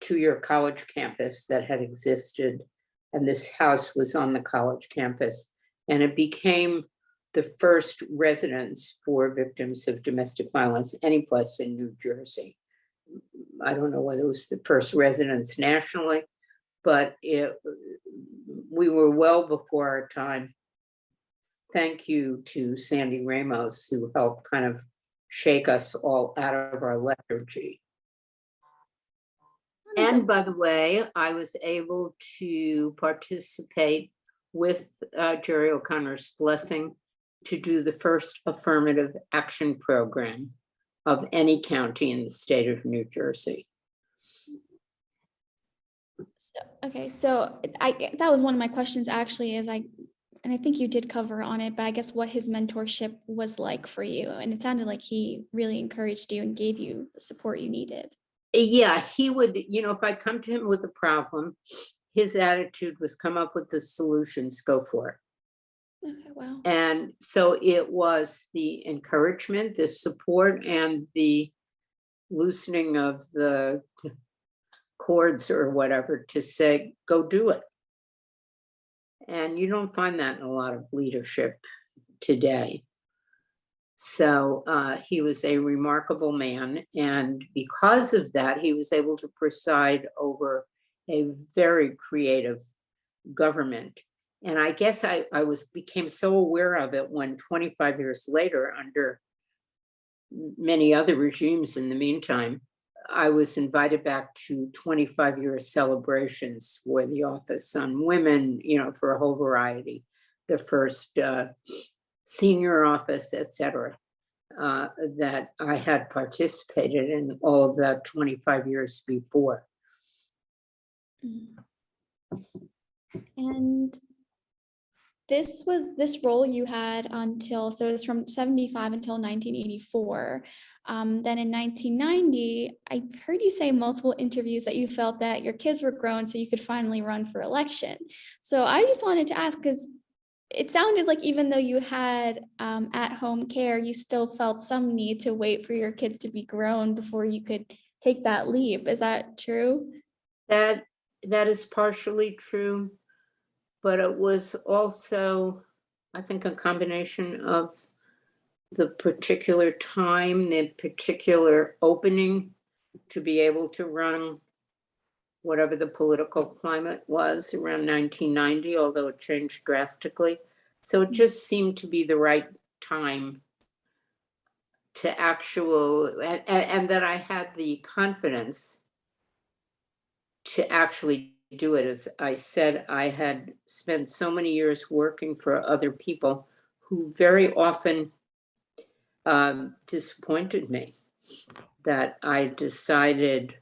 2-year college campus that had existed. And this house was on the college campus. And it became the first residence for victims of domestic violence any place in New Jersey. I don't know whether it was the first residence nationally, but we were well before our time. Thank you to Sandy Ramos, who helped kind of shake us all out of our lethargy. And by the way, I was able to participate with Jerry O'Connor's blessing to do the first affirmative action program of any county in the state of New Jersey.
So that was one of my questions actually, and I think you did cover on it, but I guess what his mentorship was like for you. And it sounded like he really encouraged you and gave you the support you needed.
Yeah, he would, if I come to him with a problem, his attitude was come up with the solutions, go for it.
Okay, wow.
And so it was the encouragement, the support, and the loosening of the cords or whatever to say, go do it. And you don't find that in a lot of leadership today. So he was a remarkable man. And because of that, he was able to preside over a very creative government. And I guess I became so aware of it when 25 years later, under many other regimes in the meantime, I was invited back to 25-year celebrations for the Office on Women, for a whole variety, the first senior office, et cetera, that I had participated in all of that 25 years before.
And this role you had until, so it was from 75 until 1984. Then in 1990, I heard you say in multiple interviews that you felt that your kids were grown so you could finally run for election. So I just wanted to ask, because it sounded like even though you had at-home care, you still felt some need to wait for your kids to be grown before you could take that leap. Is that true?
That is partially true, but it was also, I think, a combination of the particular time, the particular opening to be able to run, whatever the political climate was around 1990, although it changed drastically. So it just seemed to be the right time to and that I had the confidence to actually do it. As I said, I had spent so many years working for other people who very often disappointed me, that I decided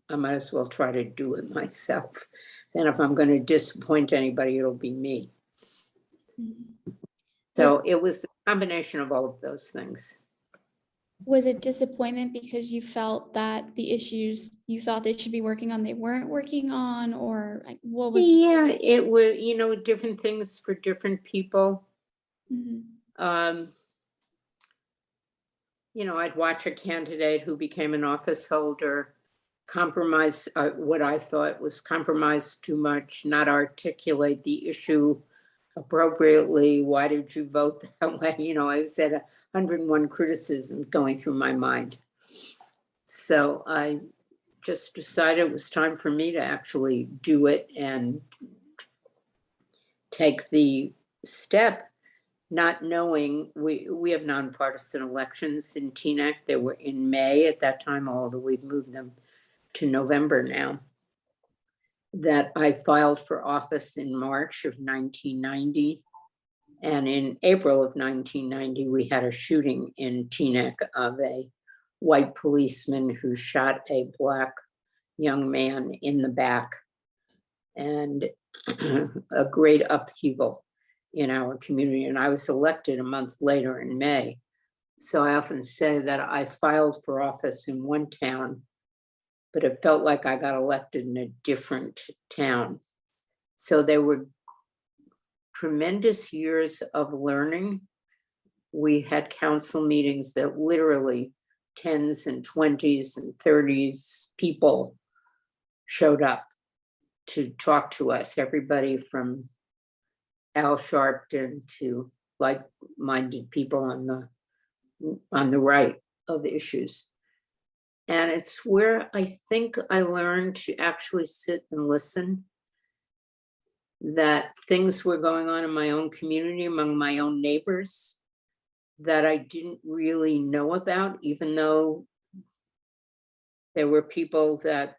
I might as well try to do it myself. Then if I'm going to disappoint anybody, it'll be me. So it was a combination of all of those things.
Was it disappointment because you felt that the issues you thought they should be working on, they weren't working on, or like, what was?
Yeah, it was, different things for different people.
Mhm.
I'd watch a candidate who became an office holder compromise what I thought was compromised too much, not articulate the issue appropriately. Why did you vote that way? I said 101 criticisms going through my mind. So I just decided it was time for me to actually do it and take the step, not knowing we have nonpartisan elections in Teaneck. They were in May at that time, although we've moved them to November now. That I filed for office in March of 1990. And in April of 1990, we had a shooting in Teaneck of a white policeman who shot a Black young man in the back, and a great upheaval in our community. And I was elected a month later in May. So I often say that I filed for office in one town, but it felt like I got elected in a different town. So there were tremendous years of learning. We had council meetings that literally 10s and 20s and 30s people showed up to talk to us, everybody from Al Sharpton to like-minded people on the right of issues. And it's where I think I learned to actually sit and listen, that things were going on in my own community, among my own neighbors, that I didn't really know about, even though there were people that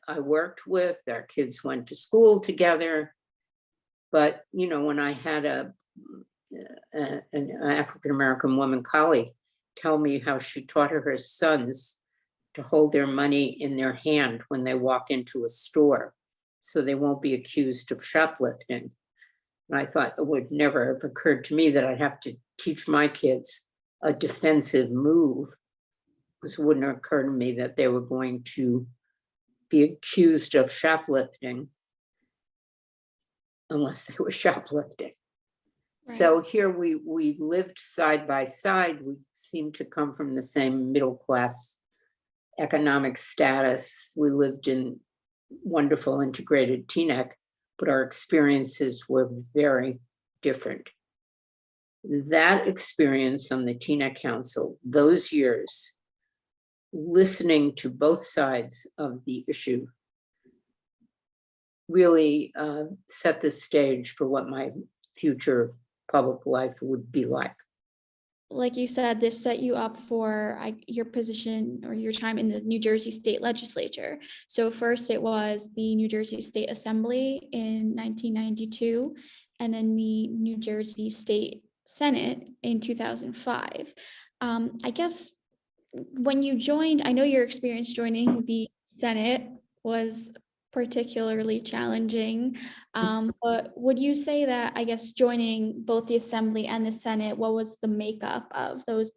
I worked with, their kids went to school together. But, when I had an African-American woman colleague tell me how she taught her sons to hold their money in their hand when they walk into a store, so they won't be accused of shoplifting. And I thought it would never have occurred to me that I'd have to teach my kids a defensive move, because it wouldn't occur to me that they were going to be accused of shoplifting unless they were shoplifting. Right. So here we lived side by side. We seemed to come from the same middle class economic status. We lived in wonderful integrated Teaneck, but our experiences were very different. That experience on the Teaneck Council, those years, listening to both sides of the issue, really set the stage for what my future public life would be like.
Like you said, this set you up for your position or your time in the New Jersey State Legislature. So first it was the New Jersey State Assembly in 1992, and then the New Jersey State Senate in 2005. I guess when you joined, I know your experience joining the Senate was particularly challenging. But would you say that, I guess, joining both the Assembly and the Senate, what was the makeup of those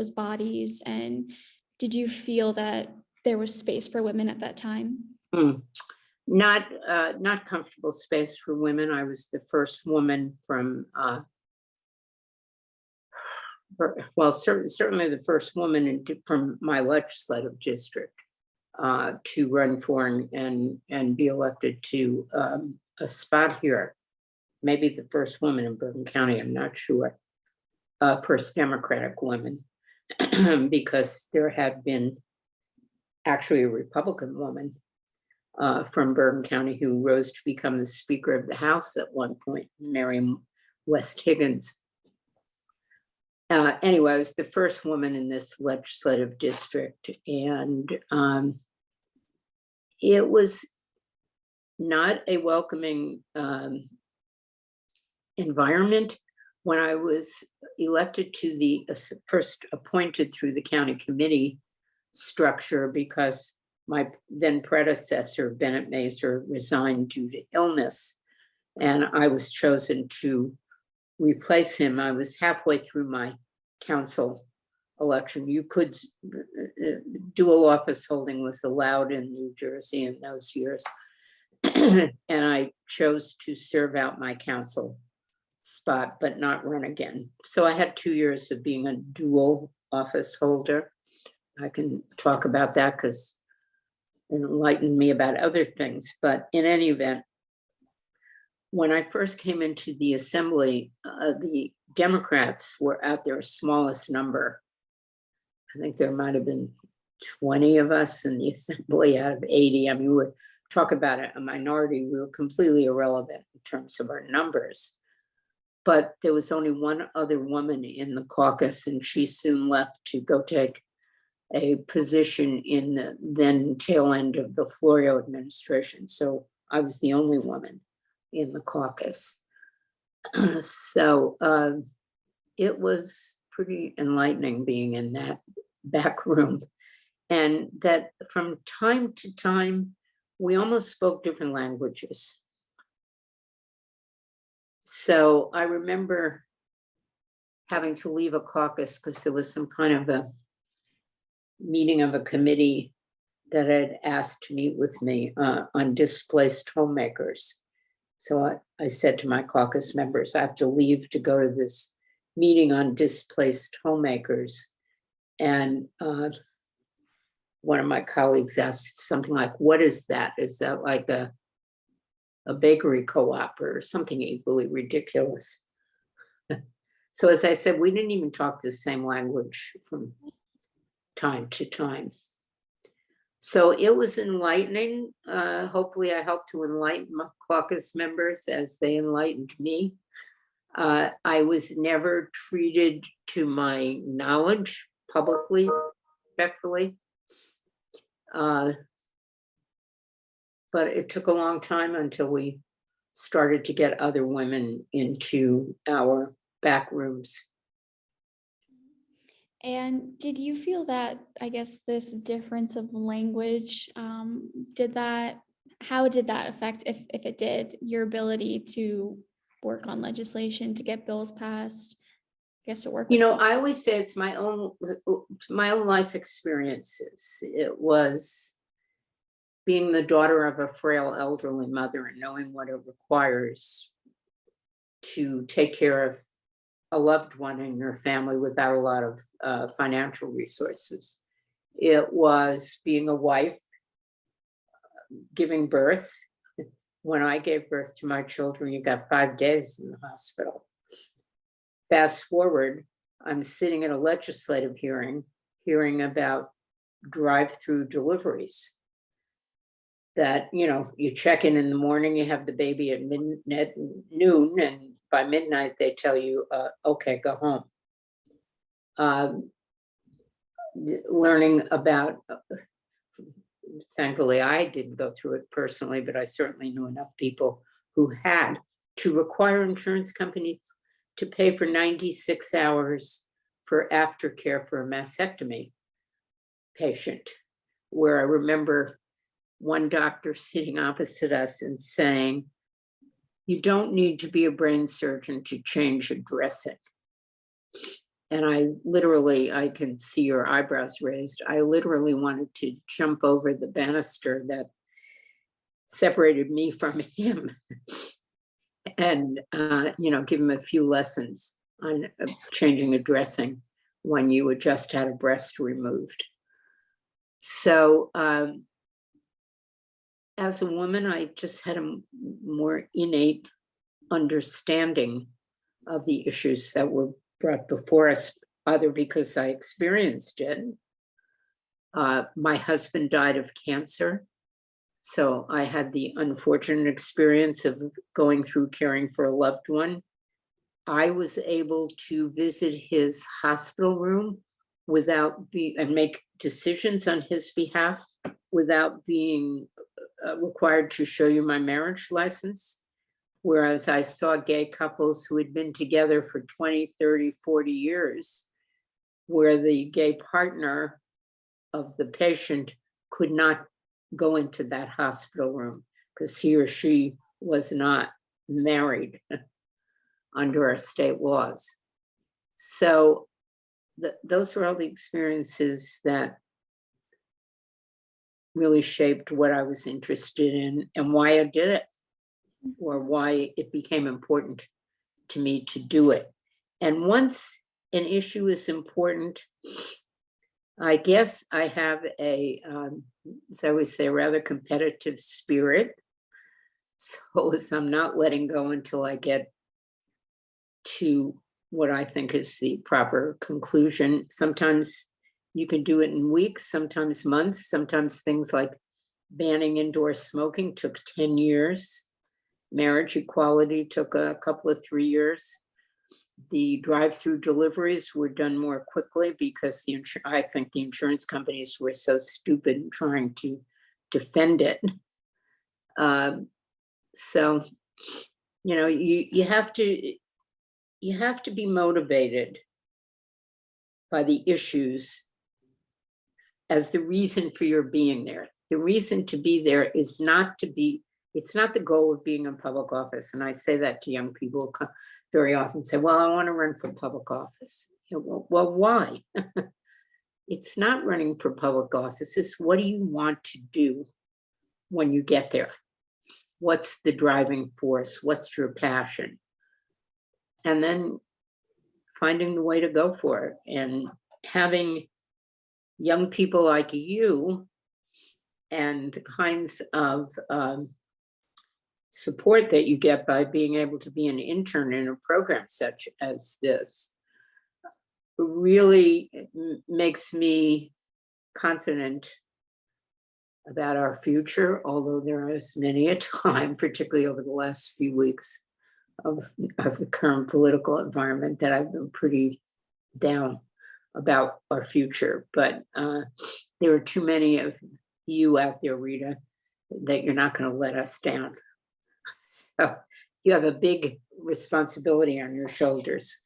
bodies? And did you feel that there was space for women at that time?
Not comfortable space for women. I was the first woman from, well, certainly the first woman from my legislative district to run for and be elected to a spot here. Maybe the first woman in Bergen County, I'm not sure. First Democratic woman, because there had been actually a Republican woman from Bergen County who rose to become the Speaker of the House at one point, Mary West Higgins. Anyway, I was the first woman in this legislative district, and it was not a welcoming environment. When I was elected to the first appointed through the county committee structure, because my then predecessor, Bennett Mazer, resigned due to illness, and I was chosen to replace him. I was halfway through my council election. You could, dual office holding was allowed in New Jersey in those years. And I chose to serve out my council spot, but not run again. So I had 2 years of being a dual office holder. I can talk about that because it enlightened me about other things. But in any event, when I first came into the assembly, the Democrats were at their smallest number. I think there might have been 20 of us in the assembly out of 80. I mean, we talk about it, a minority. We were completely irrelevant in terms of our numbers. But there was only one other woman in the caucus, and she soon left to go take a position in the then tail end of the Florio administration. So I was the only woman in the caucus. So it was pretty enlightening being in that back room. And that from time to time, we almost spoke different languages. So I remember having to leave a caucus because there was some kind of a meeting of a committee that had asked to meet with me on displaced homemakers. So I said to my caucus members, I have to leave to go to this meeting on displaced homemakers. And one of my colleagues asked something like, what is that? Is that like a bakery co-op or something equally ridiculous? So as I said, we didn't even talk the same language from time to time. So it was enlightening. Hopefully I helped to enlighten my caucus members as they enlightened me. I was never treated to my knowledge publicly, respectfully. But it took a long time until we started to get other women into our back rooms.
And did you feel that, I guess, this difference of language, how did that affect, if it did, your ability to work on legislation, to get bills passed, I guess to work?
You know, I always say it's my own life experiences. It was being the daughter of a frail elderly mother and knowing what it requires to take care of a loved one in your family without a lot of financial resources. It was being a wife, giving birth. When I gave birth to my children, you got 5 days in the hospital. Fast forward, I'm sitting at a legislative hearing about drive-through deliveries. that, you check in the morning, you have the baby at noon, and by midnight they tell you, okay, go home. Learning about, thankfully I didn't go through it personally, but I certainly knew enough people who had, to require insurance companies to pay for 96 hours for aftercare for a mastectomy patient, where I remember one doctor sitting opposite us and saying, you don't need to be a brain surgeon to change a dressing. And I can see your eyebrows raised. I literally wanted to jump over the banister that separated me from him and, give him a few lessons on changing a dressing when you had just had a breast removed. So as a woman, I just had a more innate understanding of the issues that were brought before us, either because I experienced it. My husband died of cancer, so I had the unfortunate experience of going through caring for a loved one. I was able to visit his hospital room and make decisions on his behalf without being required to show you my marriage license. Whereas I saw gay couples who had been together for 20, 30, 40 years, where the gay partner of the patient could not go into that hospital room because he or she was not married under our state laws. So those were all the experiences that really shaped what I was interested in and why I did it, or why it became important to me to do it. And once an issue is important, I guess I have as I always say, a rather competitive spirit. So I'm not letting go until I get to what I think is the proper conclusion. Sometimes you can do it in weeks, sometimes months, sometimes things like banning indoor smoking took 10 years. Marriage equality took a couple of 3 years. The drive-through deliveries were done more quickly because I think the insurance companies were so stupid in trying to defend it. So, you have to be motivated by the issues as the reason for your being there. The reason to be there is it's not the goal of being in public office. And I say that to young people very often, say, well, I want to run for public office. Well, why? It's not running for public office. It's what do you want to do when you get there? What's the driving force? What's your passion? And then finding the way to go for it, and having young people like you and the kinds of support that you get by being able to be an intern in a program such as this really makes me confident about our future, although there is many a time, particularly over the last few weeks of the current political environment, that I've been pretty down about our future. But there are too many of you out there, Rita, that you're not going to let us down. So you have a big responsibility on your shoulders.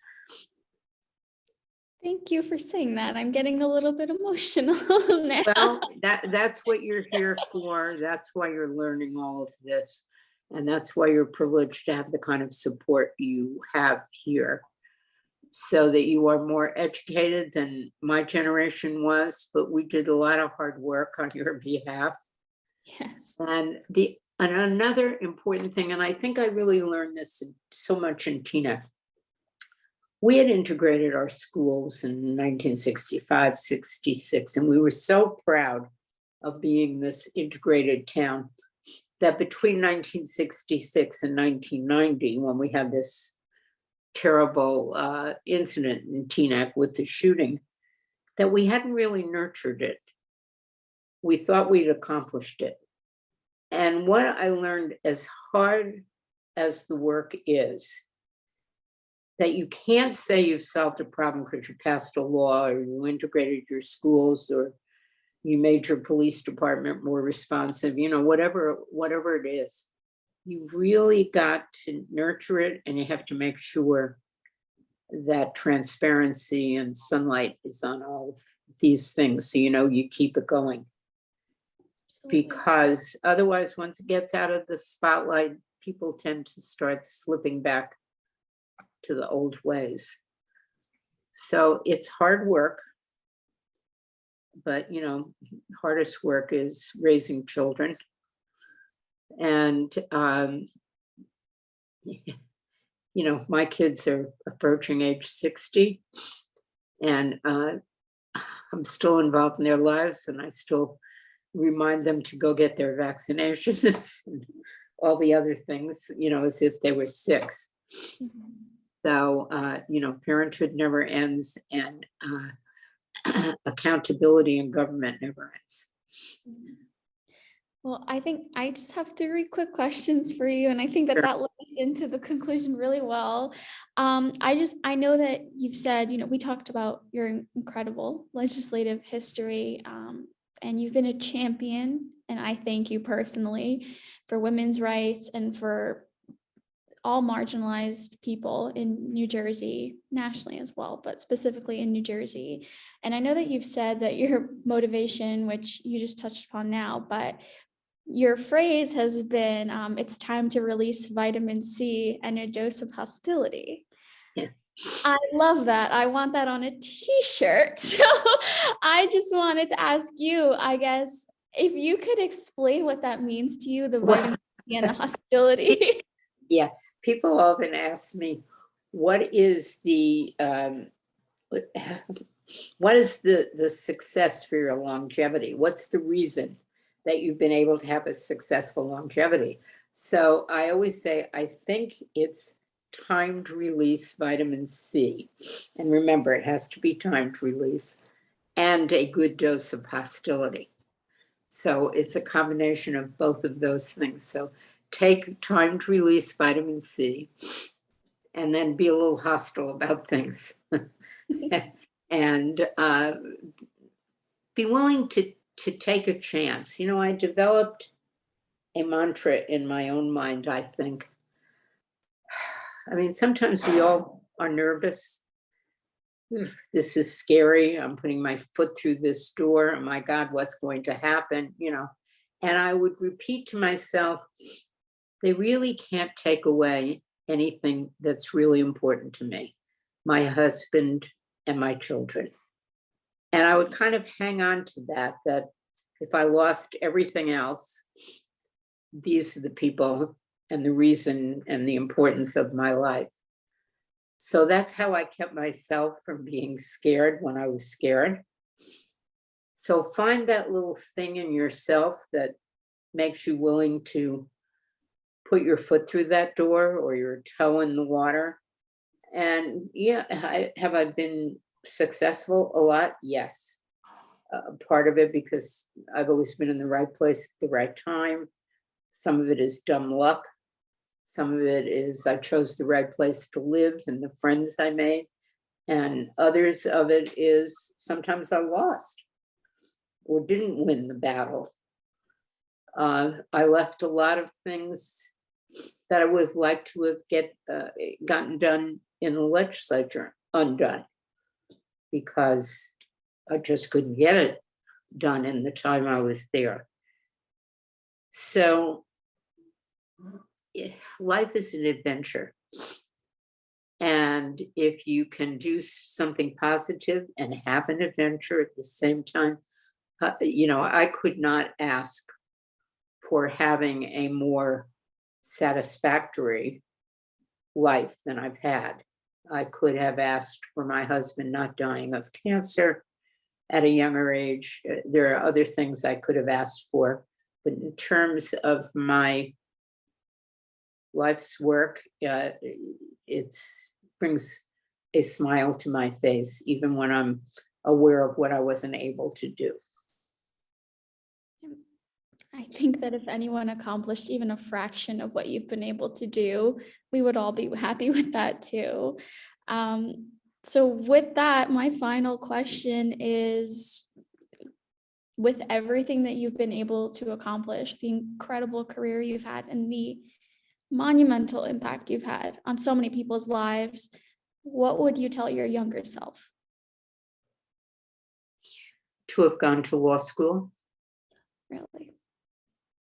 Thank you for saying that. I'm getting a little bit emotional now.
Well, that's what you're here for. That's why you're learning all of this. And that's why you're privileged to have the kind of support you have here, so that you are more educated than my generation was, but we did a lot of hard work on your behalf.
Yes.
And another important thing, and I think I really learned this so much in Teaneck, we had integrated our schools in 1965, 66, and we were so proud of being this integrated town that between 1966 and 1990, when we had this terrible incident in Teaneck with the shooting, that we hadn't really nurtured it. We thought we'd accomplished it. And what I learned, as hard as the work is, that you can't say you've solved a problem because you passed a law or you integrated your schools or you made your police department more responsive, whatever it is. You've really got to nurture it, and you have to make sure that transparency and sunlight is on all of these things. So, you keep it going.
Absolutely.
Because otherwise, once it gets out of the spotlight, people tend to start slipping back to the old ways. So it's hard work, but hardest work is raising children. And my kids are approaching age 60, and I'm still involved in their lives, and I still remind them to go get their vaccinations and all the other things, as if they were 6.
Mhm.
So, parenthood never ends, and accountability in government never ends.
Well, I think I just have 3 quick questions for you, and I think that
Sure.
that leads into the conclusion really well. I know that you've said, we talked about your incredible legislative history, and you've been a champion, and I thank you personally for women's rights and for all marginalized people in New Jersey, nationally as well, but specifically in New Jersey. And I know that you've said that your motivation, which you just touched upon now, but your phrase has been, it's time to release vitamin C and a dose of hostility.
Yeah.
I love that. I want that on a t-shirt. So I just wanted to ask you, I guess, if you could explain what that means to you, the vitamin C and the hostility.
Yeah, people often ask me, what is the success for your longevity? What's the reason that you've been able to have a successful longevity? So I always say, I think it's timed release vitamin C. And remember, it has to be timed release, and a good dose of hostility. So it's a combination of both of those things. So take timed release vitamin C, and then be a little hostile about things. And be willing to take a chance. I developed a mantra in my own mind, I think. I mean, sometimes we all are nervous. This is scary. I'm putting my foot through this door. Oh my God, what's going to happen? And I would repeat to myself, they really can't take away anything that's really important to me, my husband and my children. And I would kind of hang on to that if I lost everything else, these are the people and the reason and the importance of my life. So that's how I kept myself from being scared when I was scared. So find that little thing in yourself that makes you willing to put your foot through that door or your toe in the water. And yeah, have I been successful a lot? Yes. Part of it because I've always been in the right place at the right time. Some of it is dumb luck. Some of it is I chose the right place to live and the friends I made. And others of it is sometimes I lost or didn't win the battle. I left a lot of things that I would have liked to have gotten done in the legislature undone because I just couldn't get it done in the time I was there. So life is an adventure. And if you can do something positive and have an adventure at the same time, I could not ask for having a more satisfactory life than I've had. I could have asked for my husband not dying of cancer at a younger age. There are other things I could have asked for, but in terms of my life's work, it brings a smile to my face, even when I'm aware of what I wasn't able to do.
I think that if anyone accomplished even a fraction of what you've been able to do, we would all be happy with that too. So with that, my final question is, with everything that you've been able to accomplish, the incredible career you've had, and the monumental impact you've had on so many people's lives, what would you tell your younger self?
To have gone to law school.
Really?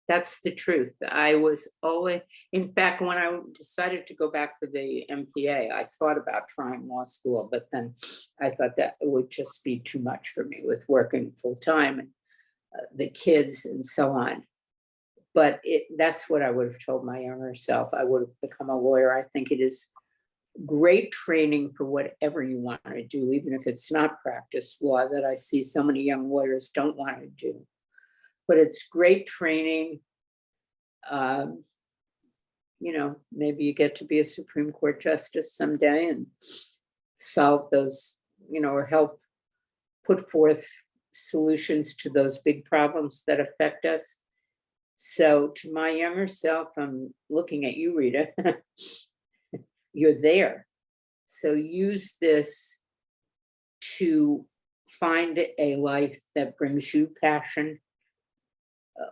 That's the truth. I was always, in fact, when I decided to go back for the MPA, I thought about trying law school, but then I thought that it would just be too much for me with working full time and the kids and so on. But that's what I would have told my younger self. I would have become a lawyer. I think it is great training for whatever you want to do, even if it's not practice law, that I see so many young lawyers don't want to do. But it's great training. Maybe you get to be a Supreme Court justice someday and solve those, or help put forth solutions to those big problems that affect us. So to my younger self, I'm looking at you, Rita. You're there. So use this to find a life that brings you passion,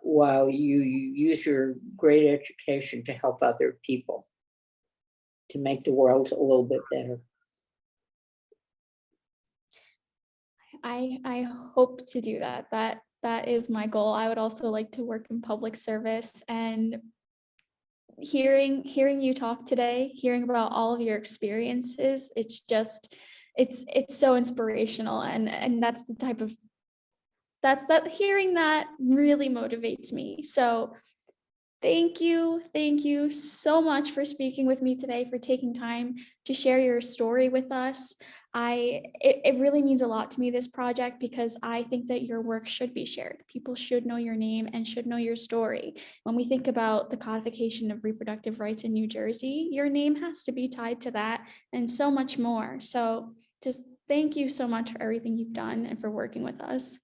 while you use your great education to help other people, to make the world a little bit better.
I hope to do that. That is my goal. I would also like to work in public service, and hearing you talk today, hearing about all of your experiences, it's so inspirational, and that's the type of hearing that really motivates me. So thank you so much for speaking with me today, for taking time to share your story with us. It really means a lot to me, this project, because I think that your work should be shared. People should know your name and should know your story. When we think about the codification of reproductive rights in New Jersey, your name has to be tied to that and so much more. So just thank you so much for everything you've done and for working with us.